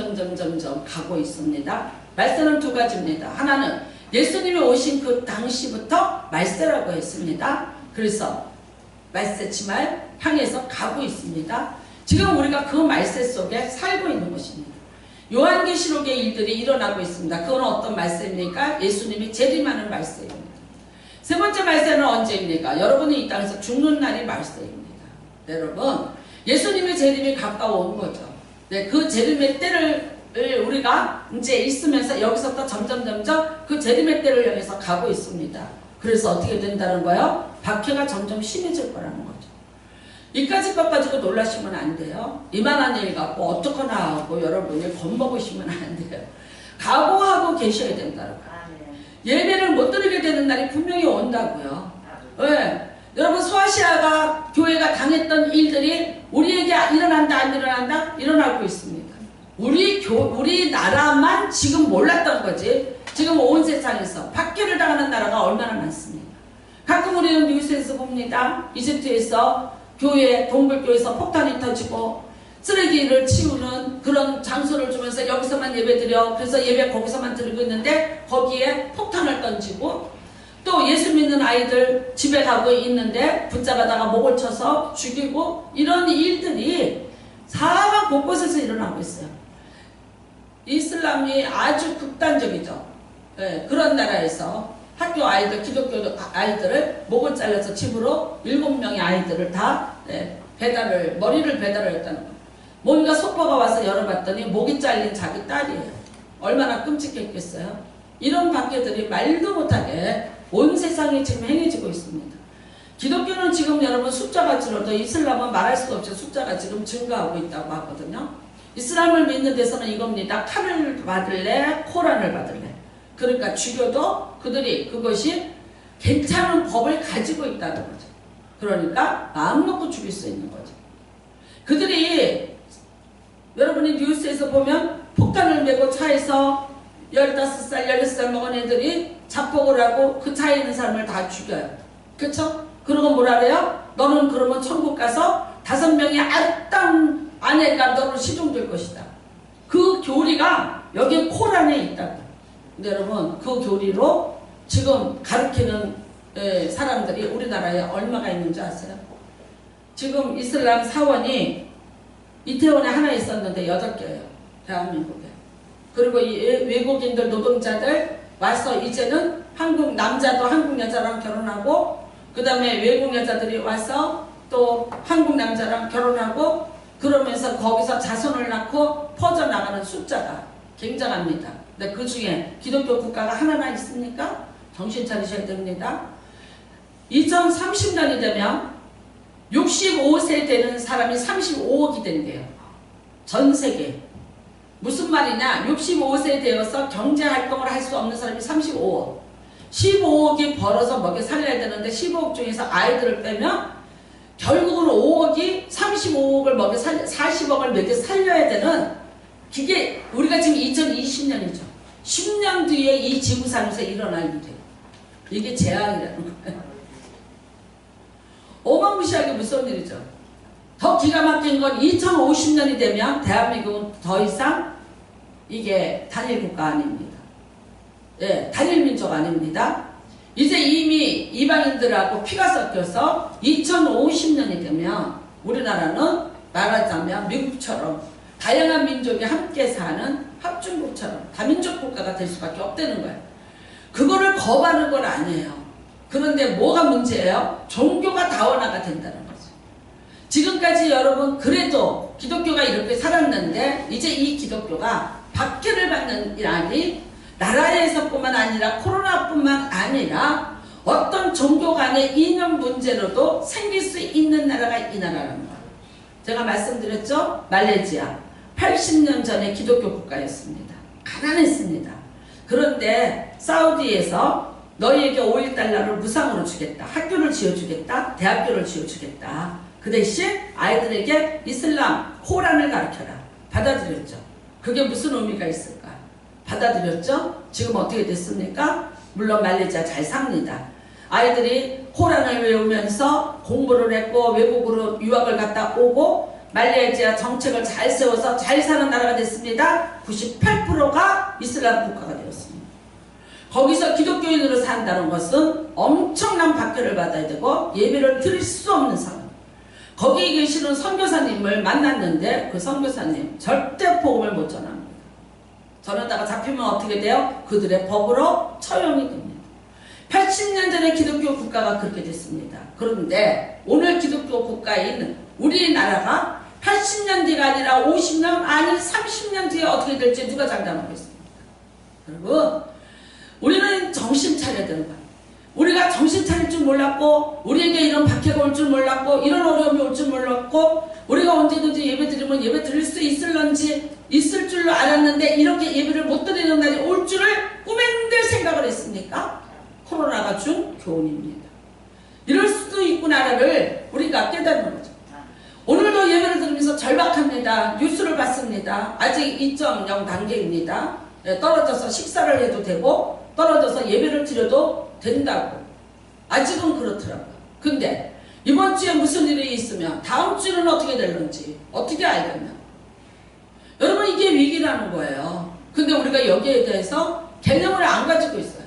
가고 있습니다. 말세는 두 가지입니다. 하나는 예수님이 오신 그 당시부터 말세라고 했습니다. 그래서 말세 치말 향해서 가고 있습니다. 지금 우리가 그 말세 속에 살고 있는 것입니다. 요한계시록의 일들이 일어나고 있습니다. 그건 어떤 말세입니까? 예수님이 재림하는 말세입니다. 세 번째 말세는 언제입니까? 여러분이 이 땅에서 죽는 날이 말세입니다. 여러분, 예수님의 재림이 가까워 온 거죠. 네, 그 재림의 때를 우리가 이제 있으면서 여기서부터 점점 그 재림의 때를 향해서 가고 있습니다. 그래서 어떻게 된다는 거예요? 박해가 점점 심해질 거라는 거죠. 이까짓 것 가지고 놀라시면 안 돼요. 이만한 일 갖고 어떡하나 하고 여러분이 겁먹으시면 안 돼요. 각오하고 계셔야 된다는 거예요. 예배를 못 드리게 되는 날이 분명히 온다고요. 네. 여러분, 소아시아가 교회가 당했던 일들이 우리에게 일어난다 안 일어난다? 일어나고 있습니다. 우리나라만 지금 몰랐던 거지. 지금 온 세상에서 박해를 당하는 나라가 얼마나 많습니까? 가끔 우리는 뉴스에서 봅니다. 이집트에서 교회, 동굴교회에서 폭탄이 터지고 쓰레기를 치우는 그런 장소를 주면서 여기서만 예배드려. 그래서 예배 거기서만 드리고 있는데 거기에 폭탄을 던지고 또 예수 믿는 아이들 집에 가고 있는데 붙잡아다가 목을 쳐서 죽이고 이런 일들이 사방 곳곳에서 일어나고 있어요. 이슬람이 아주 극단적이죠. 네, 그런 나라에서 학교 아이들, 기독교 아이들을 목을 잘라서 집으로 7명의 아이들을 다 머리를 배달을 했다는 거예요. 뭔가 속보가 와서 열어봤더니 목이 잘린 자기 딸이에요. 얼마나 끔찍했겠어요. 이런 박해들이 말도 못하게 온 세상에 지금 행해지고 있습니다. 기독교는 지금 여러분 숫자가 줄어도 이슬람은 말할 수도 없이 숫자가 지금 증가하고 있다고 하거든요. 이슬람을 믿는 데서는 이겁니다. 칼을 받을래, 코란을 받을래. 그러니까 죽여도 그들이 그것이 괜찮은 법을 가지고 있다는 거죠. 그러니까 마음 놓고 죽일 수 있는 거죠. 그들이 여러분이 뉴스에서 보면 폭탄을 메고 차에서 15살, 16살 먹은 애들이 자폭을 하고 그 차에 있는 사람을 다 죽여요. 그쵸? 그러고 뭐라 그래요? 너는 그러면 천국 가서 5명의 아름다운 아내가 너를 시종될 것이다. 그 교리가 여기 코란에 있다고. 근데 여러분, 그 교리로 지금 가르치는 사람들이 우리나라에 얼마가 있는지 아세요? 지금 이슬람 사원이 이태원에 하나 있었는데 8개예요. 대한민국에. 그리고 이 외국인들 노동자들 와서 이제는 한국 남자도 한국 여자랑 결혼하고 그 다음에 외국 여자들이 와서 또 한국 남자랑 결혼하고 그러면서 거기서 자손을 낳고 퍼져나가는 숫자가 굉장합니다. 근데 그 중에 기독교 국가가 하나나 있습니까? 정신 차리셔야 됩니다. 2030년이 되면 65세 되는 사람이 35억이 된대요. 전 세계. 무슨 말이냐? 65세 되어서 경제활동을 할 수 없는 사람이 35억. 15억이 벌어서 먹여 살려야 되는데 15억 중에서 아이들을 빼면 결국은 5억이 35억을 먹여 40억을 먹여 살려야 되는 그게 우리가 지금 2020년이죠. 10년 뒤에 이 지구상에서 일어날 일이에요. 이게 재앙이라는 거예요. 어마무시하게 무서운 일이죠. 더 기가 막힌 건 2050년이 되면 대한민국은 더 이상 이게 단일 국가 아닙니다. 예, 단일 민족 아닙니다. 이제 이미 이방인들하고 피가 섞여서 2050년이 되면 우리나라는 말하자면 미국처럼 다양한 민족이 함께 사는 합중국처럼 다민족 국가가 될 수밖에 없다는 거예요. 그거를 거부하는 건 아니에요. 그런데 뭐가 문제예요? 종교가 다원화가 된다는 거죠. 지금까지 여러분 그래도 기독교가 이렇게 살았는데 이제 이 기독교가 박해를 받는 날이 나라에서뿐만 아니라 코로나뿐만 아니라 어떤 종교 간의 이념 문제로도 생길 수 있는 나라가 이 나라라는 거예요. 제가 말씀드렸죠? 말레이시아 80년 전에 기독교 국가였습니다. 가난했습니다. 그런데 사우디에서 너희에게 5.1달러를 무상으로 주겠다. 학교를 지어주겠다. 대학교를 지어주겠다. 그 대신 아이들에게 이슬람, 코란을 가르쳐라. 받아들였죠. 그게 무슨 의미가 있을까? 받아들였죠? 지금 어떻게 됐습니까? 물론 말레이시아 잘 삽니다. 아이들이 코란을 외우면서 공부를 했고 외국으로 유학을 갔다 오고 말레이시아 정책을 잘 세워서 잘 사는 나라가 됐습니다. 98%가 이슬람 국가가 되었습니다. 거기서 기독교인으로 산다는 것은 엄청난 박해를 받아야 되고 예배를 드릴 수 없는 상황. 거기에 계시는 선교사님을 만났는데 그 선교사님 절대 복음을 못 전합니다. 전하다가 잡히면 어떻게 돼요? 그들의 법으로 처형이 됩니다. 80년 전에 기독교 국가가 그렇게 됐습니다. 그런데 오늘 기독교 국가인 우리나라가 80년 뒤가 아니라 50년 아니 30년 뒤에 어떻게 될지 누가 장담하겠습니까? 여러분 우리는 정신 차려야 되는 거예요. 우리가 정신 차릴 줄 몰랐고 우리에게 이런 박해가 올 줄 몰랐고 이런 어려움이 올 줄 몰랐고 우리가 언제든지 예배 드리면 예배 드릴 수 있을 줄로 알았는데 이렇게 예배를 못 드리는 날이 올 줄을 꿈엔들 생각을 했습니까? 코로나가 준 교훈입니다. 이럴 수도 있구나를 우리가 깨닫는 거죠. 오늘도 예배를 드리면서 절박합니다. 뉴스를 봤습니다. 아직 2.0 단계입니다. 떨어져서 식사를 해도 되고 떨어져서 예배를 드려도 된다고. 아직은 그렇더라고요. 근데 이번 주에 무슨 일이 있으면 다음 주는 어떻게 될는지 어떻게 알겠냐. 여러분 이게 위기라는 거예요. 근데 우리가 여기에 대해서 개념을 안 가지고 있어요.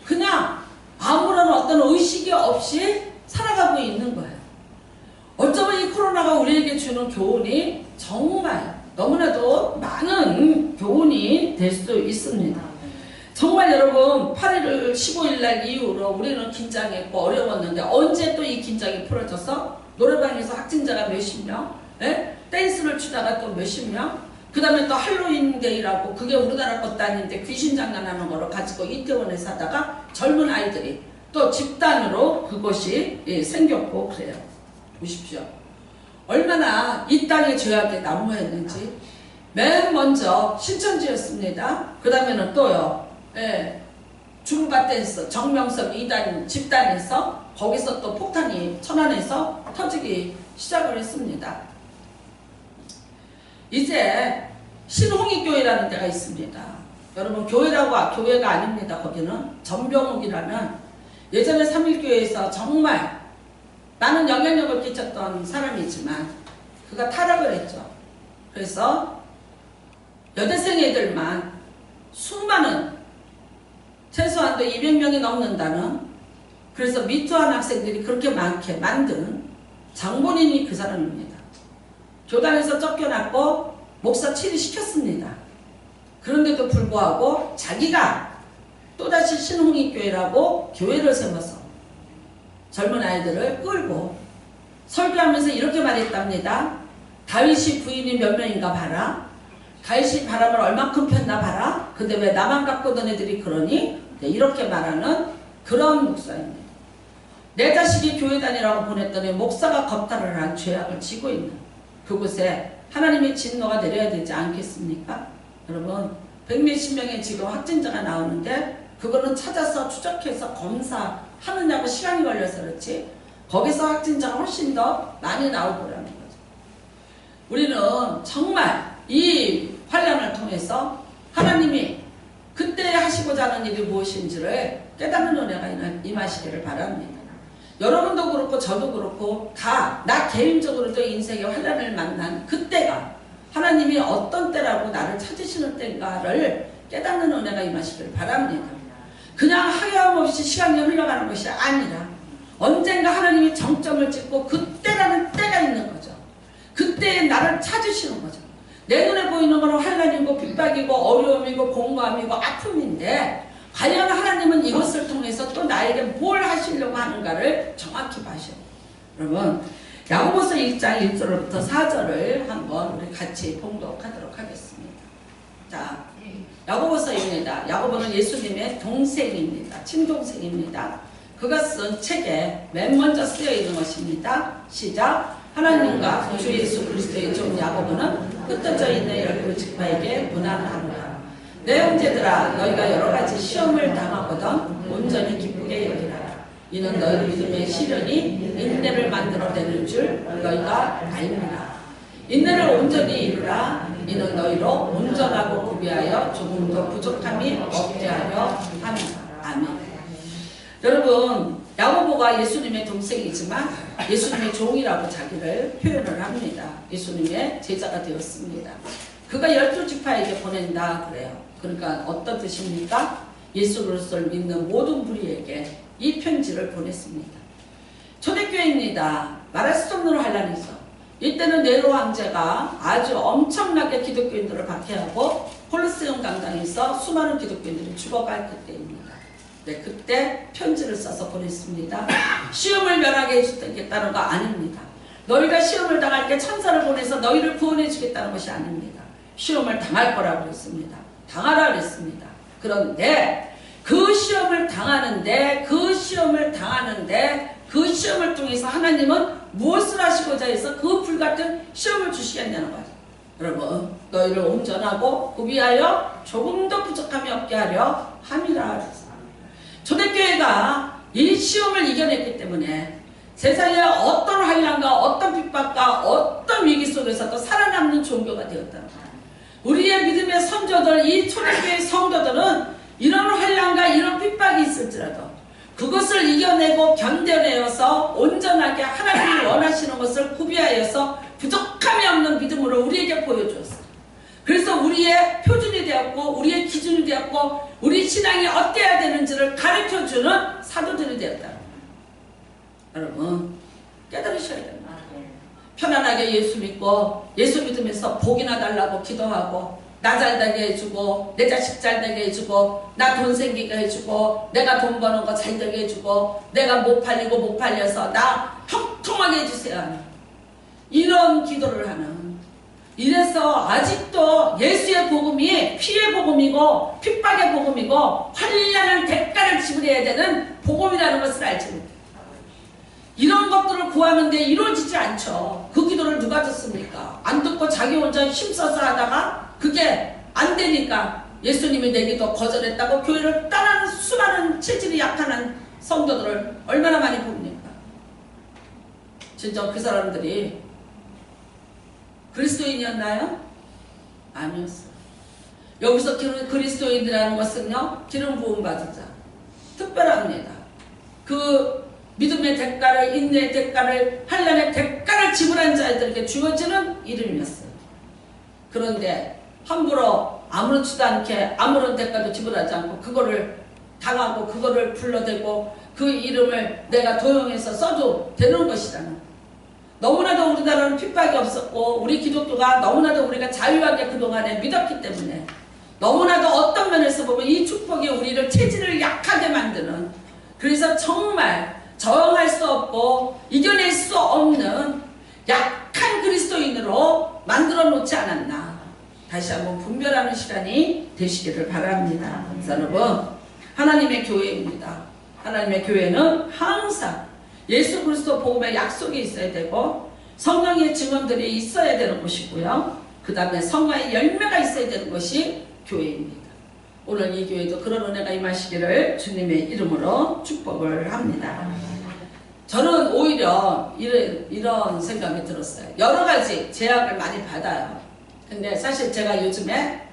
그냥 아무런 어떤 의식이 없이 살아가고 있는 거예요. 어쩌면 이 코로나가 우리에게 주는 교훈이 정말 너무나도 많은 교훈이 될 수 있습니다. 정말 여러분 8월 15일 날 이후로 우리는 긴장했고 어려웠는데 언제 또 이 긴장이 풀어져서 노래방에서 확진자가 몇십 명, 댄스를 추다가 또 몇십 명, 그 다음에 또 할로윈데이라고 그게 우리나라 것도 아닌데 귀신 장난하는 거를 가지고 이태원에서 하다가 젊은 아이들이 또 집단으로 그것이 생겼고 그래요. 보십시오. 얼마나 이 땅의 죄악에 난무했는지. 맨 먼저 신천지였습니다. 그 다음에는 또요. 줌바 댄스 정명석 2단 집단에서 거기서 또 폭탄이 천안에서 터지기 시작을 했습니다. 이제 신홍익교회라는 데가 있습니다. 여러분 교회가 아닙니다. 거기는 전병욱이라는 예전에 3.1교회에서 정말 많은 영향력을 끼쳤던 사람이지만 그가 타락을 했죠. 그래서 여대생 애들만 수많은 최소한도 200명이 넘는다는, 그래서 미투한 학생들이 그렇게 많게 만든 장본인이 그 사람입니다. 교단에서 쫓겨났고 목사 치리시켰습니다. 그런데도 불구하고 자기가 또다시 신홍익교회라고 교회를 세워서 젊은 아이들을 끌고 설교하면서 이렇게 말했답니다. 다윗이 부인이 몇 명인가 봐라. 다윗이 바람을 얼만큼 폈나 봐라. 근데 왜 나만 갖고 너네들이 그러니? 이렇게 말하는 그런 목사입니다. 내 자식이 교회 다니라고 보냈더니 목사가 겁탈을 한 죄악을 지고 있는 그곳에 하나님의 진노가 내려야 되지 않겠습니까? 여러분 100몇십 명의 지금 확진자가 나오는데 그거는 찾아서 추적해서 검사하느냐고 시간이 걸려서 그렇지 거기서 확진자가 훨씬 더 많이 나오고라는 거죠. 우리는 정말 이 환란을 통해서 하나님이 그때 하시고자 하는 일이 무엇인지를 깨닫는 은혜가 임하시기를 바랍니다. 여러분도 그렇고 저도 그렇고 다 나 개인적으로도 인생의 환란을 만난 그때가 하나님이 어떤 때라고 나를 찾으시는 때인가를 깨닫는 은혜가 임하시기를 바랍니다. 그냥 하염없이 시간이 흘러가는 것이 아니라 언젠가 하나님이 정점을 찍고 그때라는 때가 있는 거죠. 그때에 나를 찾으시는 거죠. 내 눈에 보이는 것은 환난이고 핍박이고 어려움이고 공고함이고 아픔인데 과연 하나님은 이것을 통해서 또 나에게 뭘 하시려고 하는가를 정확히 봐셔야 돼요. 여러분 야고보서 1장 1절부터 4절을 한번 우리 같이 봉독하도록 하겠습니다. 자, 야고보서입니다. 야고보는 예수님의 동생입니다. 친동생입니다. 그가 쓴 책에 맨 먼저 쓰여 있는 것입니다. 시작. 하나님과 주 예수 그리스도의 종 야고보는 흩어져 있는 12지파에게 문안하노라. 내 형제들아, 너희가 여러 가지 시험을 당하거든 온전히 기쁘게 여기라. 이는 너희 믿음의 시련이 인내를 만들어내는 줄 너희가 알미라. 인내를 온전히 이루라. 이는 너희로 온전하고 구비하여 조금도 부족함이 없게 하려 함이라. 아멘. 여러분, 야고보가 예수님의 동생이지만 예수님의 종이라고 자기를 표현을 합니다. 예수님의 제자가 되었습니다. 그가 12지파에게 보낸다 그래요. 그러니까 어떤 뜻입니까? 예수 그리스도를 믿는 모든 무리에게 이 편지를 보냈습니다. 초대교회입니다. 말할 수 없는 환란이 있어. 이때는 네로 황제가 아주 엄청나게 기독교인들을 박해하고 콜로세움 강당에서 수많은 기독교인들이 죽어갈 그때입니다. 네, 그때 편지를 써서 보냈습니다. 시험을 면하게 해주겠다는 거 아닙니다. 너희가 시험을 당할 때 천사를 보내서 너희를 구원해 주겠다는 것이 아닙니다. 시험을 당할 거라고 그랬습니다. 당하라 그랬습니다. 그런데 그 시험을 당하는데 그 시험을 통해서 하나님은 무엇을 하시고자 해서 그 불같은 시험을 주시겠냐는 거죠. 여러분, 너희를 온전하고 구비하여 조금도 부족함이 없게 하려 함이라. 초대교회가 이 시험을 이겨냈기 때문에 세상에 어떤 환난과 어떤 핍박과 어떤 위기 속에서도 살아남는 종교가 되었다는 거예요. 우리의 믿음의 선조들, 이 초대교회 성도들은 이런 환난과 이런 핍박이 있을지라도 그것을 이겨내고 견뎌내어서 온전하게 하나님이 원하시는 것을 구비하여서 부족함이 없는 믿음으로 우리에게 보여주었어요. 그래서 우리의 표준이 되었고 우리의 기준이 되었고 우리 신앙이 어때야 되는지를 가르쳐주는 사도들이 되었다. 여러분, 깨달으셔야 됩니다. 편안하게 예수 믿고 예수 믿으면서 복이나 달라고 기도하고 나 잘 되게 해주고 내 자식 잘 되게 해주고 나 돈 생기게 해주고 내가 돈 버는 거 잘 되게 해주고 내가 못 팔리고 못 팔려서 나 형통하게 해주세요. 이런 기도를 하는, 이래서 아직도 예수의 복음이 피의 복음이고 핍박의 복음이고 환난을 대가를 지불해야 되는 복음이라는 것을 알지 못해요. 이런 것들을 구하는데 이루어지지 않죠. 그 기도를 누가 듣습니까? 안 듣고 자기 혼자 힘써서 하다가 그게 안 되니까 예수님이 내 기도 거절했다고 교회를 떠나는 수많은 체질이 약한 성도들을 얼마나 많이 봅니까? 진짜 그 사람들이 그리스도인이었나요? 아니었어요. 여기서 그리스도인이라는 것은요, 기름 부음 받은 자, 특별합니다. 그 믿음의 대가를, 인내의 대가를, 환난의 대가를 지불한 자들에게 주어지는 이름이었어요. 그런데 함부로 아무렇지도 않게 아무런 대가도 지불하지 않고 그거를 당하고 그거를 불러대고 그 이름을 내가 도용해서 써도 되는 것이라는, 너무나도 우리나라는 핍박이 없었고 우리 기독교가 너무나도 우리가 자유하게 그동안에 믿었기 때문에 너무나도 어떤 면에서 보면 이 축복이 우리를 체질을 약하게 만드는, 그래서 정말 저항할 수 없고 이겨낼 수 없는 약한 그리스도인으로 만들어 놓지 않았나. 다시 한번 분별하는 시간이 되시기를 바랍니다. 여러분, 하나님의 교회입니다. 하나님의 교회는 항상 예수 그리스도 복음의 약속이 있어야 되고 성령의 증언들이 있어야 되는 곳이고요. 그 다음에 성화의 열매가 있어야 되는 것이 교회입니다. 오늘 이 교회도 그런 은혜가 임하시기를 주님의 이름으로 축복을 합니다. 저는 오히려 이런 생각이 들었어요. 여러 가지 제약을 많이 받아요. 근데 사실 제가 요즘에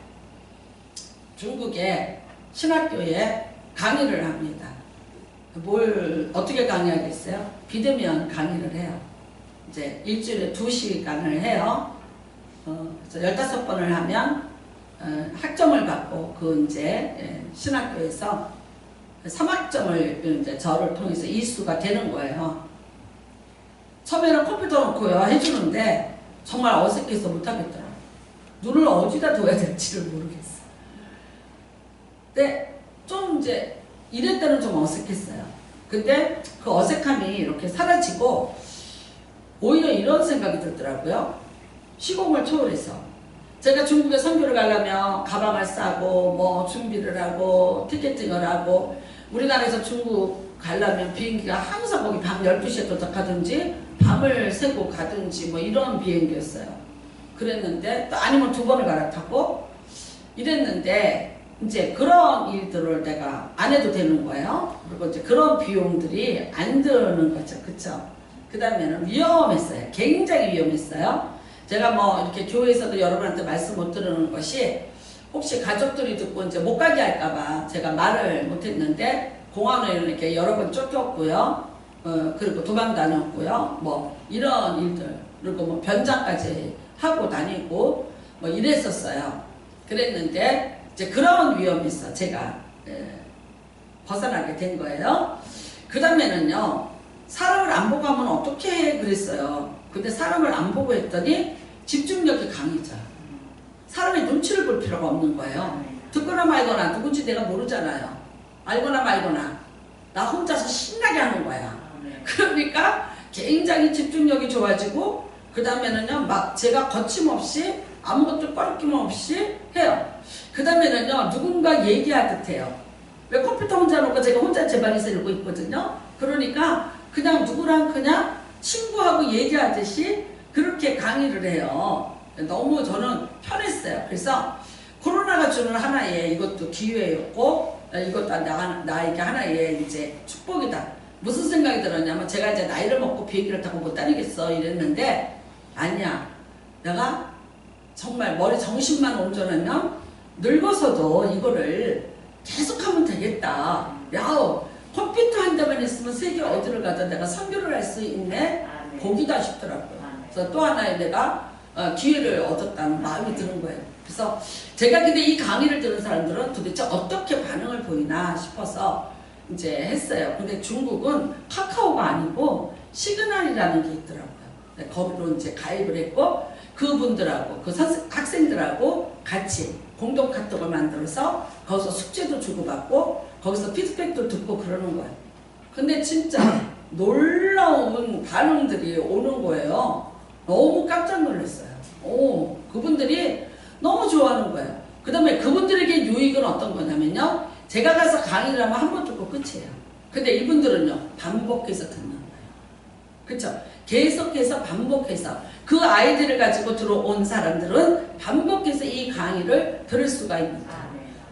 중국의 신학교에 강의를 합니다. 뭘 어떻게 강의하겠어요? 비대면 강의를 해요. 이제 일주일에 2시간을 해요. 그래서 15번을 하면 학점을 받고 그 이제 신학교에서 3학점을 이제 저를 통해서 이수가 되는 거예요. 처음에는 컴퓨터 놓고요 해주는데 정말 어색해서 못하겠더라고요. 눈을 어디다 둬야 될지를 모르겠어요. 근데 좀 이제 이럴 때는 좀 어색했어요. 근데 그 어색함이 이렇게 사라지고 오히려 이런 생각이 들더라고요. 시공을 초월해서. 제가 중국에 선교를 가려면 가방을 싸고 뭐 준비를 하고 티켓팅을 하고, 우리나라에서 중국 가려면 비행기가 항상 거기 밤 12시에 도착하든지 밤을 새고 가든지 뭐 이런 비행기였어요. 그랬는데 또 아니면 2번을 갈아타고 이랬는데, 이제 그런 일들을 내가 안 해도 되는 거예요. 그리고 이제 그런 비용들이 안 드는 거죠. 그쵸? 그 다음에는 위험했어요. 굉장히 위험했어요. 제가 뭐 이렇게 교회에서도 여러분한테 말씀 못 드리는 것이, 혹시 가족들이 듣고 이제 못 가게 할까봐 제가 말을 못 했는데, 공항에 이렇게 여러 번 쫓겼고요. 그리고 도망 다녔고요. 뭐 이런 일들, 그리고 뭐 변장까지 하고 다니고 뭐 이랬었어요. 그랬는데 이제 그런 위험이 있어. 제가 벗어나게 된 거예요. 그 다음에는요, 사람을 안 보고 하면 어떻게 해 그랬어요. 근데 사람을 안 보고 했더니 집중력이 강해져. 사람의 눈치를 볼 필요가 없는 거예요. 듣거나 말거나 누군지 내가 모르잖아요. 알거나 말거나 나 혼자서 신나게 하는 거야. 그러니까 굉장히 집중력이 좋아지고, 그 다음에는요 막 제가 거침없이 아무것도 꺼리낌 없이 해요. 그 다음에는요 누군가 얘기하듯 해요. 왜 컴퓨터 혼자 놓고 제가 혼자 제 방에서 읽고 있거든요. 그러니까 그냥 누구랑 그냥 친구하고 얘기하듯이 그렇게 강의를 해요. 너무 저는 편했어요. 그래서 코로나가 주는 하나의 이것도 기회였고, 이것도 나에게 하나의 이제 축복이다. 무슨 생각이 들었냐면, 제가 이제 나이를 먹고 비행기를 타고 못 다니겠어 이랬는데, 아니야. 내가 정말 머리 정신만 온전하면 늙어서도 이거를 계속하면 되겠다. 야, 컴퓨터 한 대만 있으면 세계 어디를 가든 내가 선교를 할 수 있네. 복이다 싶더라고요. 그래서 또 하나의 내가 기회를 얻었다는 마음이 드는 거예요. 그래서 제가 근데 이 강의를 들은 사람들은 도대체 어떻게 반응을 보이나 싶어서 이제 했어요. 근데 중국은 카카오가 아니고 시그널이라는 게 있더라고요. 거기로 이제 가입을 했고, 그분들하고 그 학생들하고 같이 공동 카톡을 만들어서 거기서 숙제도 주고받고 거기서 피드백도 듣고 그러는 거예요. 근데 진짜 놀라운 반응들이 오는 거예요. 너무 깜짝 놀랐어요. 그분들이 너무 좋아하는 거예요. 그 다음에 그분들에게 유익은 어떤 거냐면요, 제가 가서 강의를 하면 한 번 듣고 끝이에요. 근데 이분들은요 반복해서 듣는 거예요. 그쵸? 계속해서 반복해서 그 아이디를 가지고 들어온 사람들은 반복해서 이 강의를 들을 수가 있는 거예요.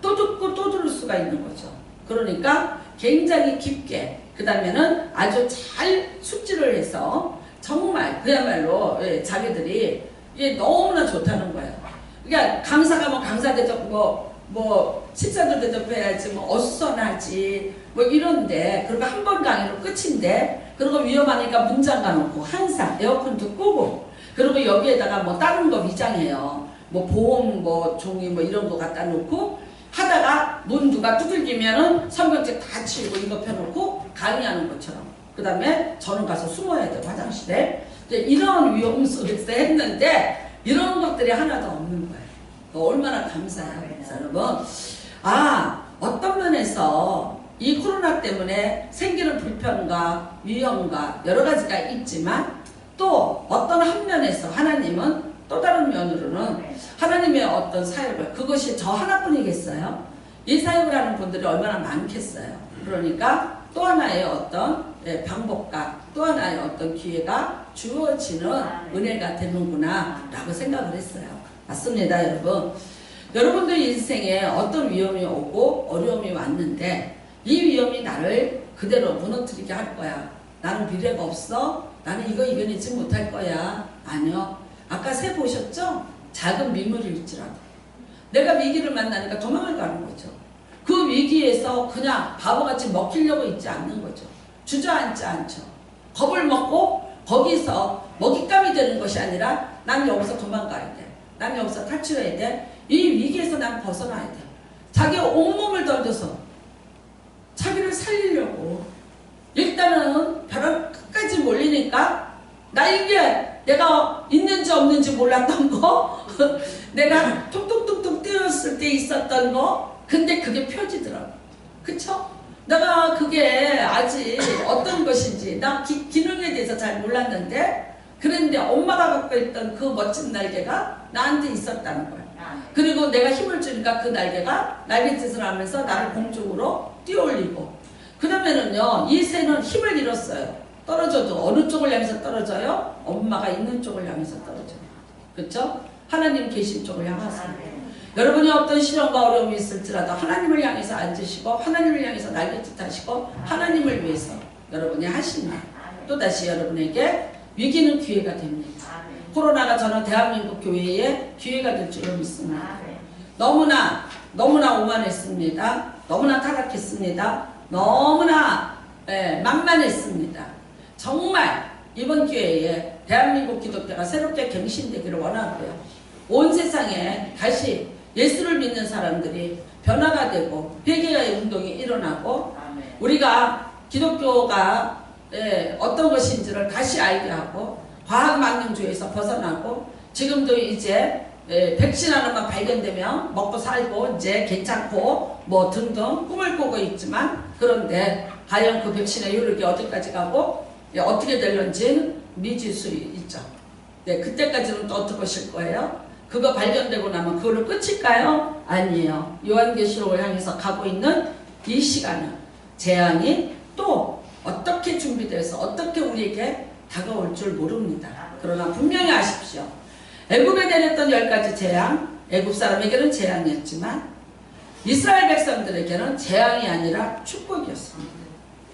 또 듣고 또 들을 수가 있는 거죠. 그러니까 굉장히 깊게, 그 다음에는 아주 잘 숙지를 해서 정말 그야말로 자기들이 이게 너무나 좋다는 거예요. 그러니까 강사가 뭐 강사 대접 뭐 식사도 대접해야지, 뭐 어수선하지 뭐 이런데, 그리고 한 번 강의로 끝인데, 그리고 위험하니까 문 잠가놓고 항상 에어컨도 끄고, 그리고 여기에다가 뭐 다른 거 위장해요. 뭐 보험 뭐 종이 뭐 이런 거 갖다 놓고 하다가 문 누가 두들기면은 성경책 다 치우고 이거 펴놓고 강의하는 것처럼. 그 다음에 저는 가서 숨어야 돼요, 화장실에. 이런 위험 속에서 했는데 이런 것들이 하나도 없는 거예요. 얼마나 감사해요. 그래서 여러분, 어떤 면에서 이 코로나 때문에 생기는 불편과 위험과 여러 가지가 있지만, 또 어떤 한 면에서 하나님은 또 다른 면으로는 하나님의 어떤 사역을, 그것이 저 하나뿐이겠어요? 이 사역을 하는 분들이 얼마나 많겠어요? 그러니까 또 하나의 어떤 방법과 또 하나의 어떤 기회가 주어지는 은혜가 되는구나 라고 생각을 했어요. 맞습니다, 여러분. 여러분들 인생에 어떤 위험이 오고 어려움이 왔는데, 이 위험이 나를 그대로 무너뜨리게 할 거야. 나는 미래가 없어. 나는 이거 이겨내지 못할 거야. 아니요. 아까 새 보셨죠? 작은 민물일지라도 내가 위기를 만나니까 도망을 가는 거죠. 그 위기에서 그냥 바보같이 먹히려고 있지 않는 거죠. 주저앉지 않죠. 겁을 먹고 거기서 먹잇감이 되는 것이 아니라, 난 여기서 도망가야 돼. 난 여기서 탈출해야 돼. 이 위기에서 난 벗어나야 돼. 자기 온몸을 던져서 자기를 살리려고. 일단은 벼랑 끝까지 몰리니까 나에게 내가 있는지 없는지 몰랐던 거, 내가 툭툭툭툭 뛰었을 때 있었던 거, 근데 그게 펴지더라고. 그쵸? 내가 그게 아직 어떤 것인지 나 기능에 대해서 잘 몰랐는데 그런데 엄마가 갖고 있던 그 멋진 날개가 나한테 있었다는 거예요. 그리고 내가 힘을 주니까 그 날개가 날갯짓을 하면서 나를 공중으로 띄어올리고, 그러면은요 이 새는 힘을 잃었어요. 떨어져도 어느 쪽을 향해서 떨어져요? 엄마가 있는 쪽을 향해서 떨어져요. 그렇죠? 하나님 계신 쪽을 향해서. 여러분이 어떤 시련과 어려움이 있을지라도 하나님을 향해서 앉으시고 하나님을 향해서 날갯짓 하시고 하나님을 위해서 여러분이 하시면 또다시 여러분에게 위기는 기회가 됩니다. 코로나가 저는 대한민국 교회에 기회가 될 줄로 믿습니다. 너무나 오만했습니다. 너무나 타락했습니다. 너무나 만만했습니다. 정말 이번 기회에 대한민국 기독교가 새롭게 갱신되기를 원하고요. 온 세상에 다시 예수를 믿는 사람들이 변화가 되고 회개의 운동이 일어나고 우리가 기독교가 어떤 것인지를 다시 알게 하고 과학망령주의에서 벗어나고, 지금도 이제 백신 하나만 발견되면 먹고 살고 이제 괜찮고 뭐 등등 꿈을 꾸고 있지만, 그런데 과연 그 백신의 효력이 어디까지 가고 어떻게 될런지는 미질 수 있죠. 네, 그때까지는 또 어떻게 하실 거예요? 그거 발견되고 나면 그걸로 끝일까요? 아니에요. 요한계시록을 향해서 가고 있는 이 시간은 재앙이 또 어떻게 준비돼서 어떻게 우리에게 다가올 줄 모릅니다. 그러나 분명히 아십시오. 애굽에 내렸던 10가지 재앙, 애굽 사람에게는 재앙이었지만 이스라엘 백성들에게는 재앙이 아니라 축복이었습니다.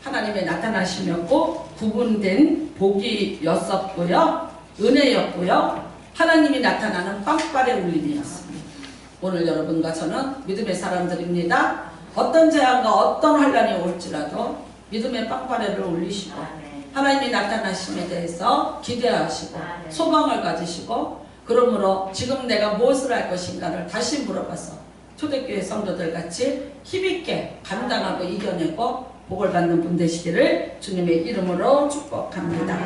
하나님의 나타나심이었고 구분된 복이었었고요, 은혜였고요, 하나님이 나타나는 빵빠레 울림이었습니다. 오늘 여러분과 저는 믿음의 사람들입니다. 어떤 재앙과 어떤 환란이 올지라도 믿음의 빵빠레를 올리시고 하나님이 나타나심에 대해서 기대하시고 소망을 가지시고, 그러므로 지금 내가 무엇을 할 것인가를 다시 물어봐서 초대교회 성도들 같이 힘있게 감당하고 이겨내고 복을 받는 분 되시기를 주님의 이름으로 축복합니다.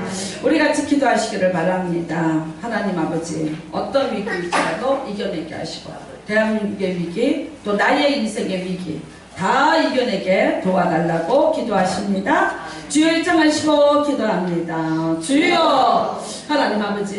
우리 같이 기도하시기를 바랍니다. 하나님 아버지, 어떤 위기일지라도 이겨내게 하시고 대한민국의 위기, 또 나의 인생의 위기 다 이겨내게 도와달라고 기도하십니다. 주여 일정하시고 기도합니다. 주여, 하나님 아버지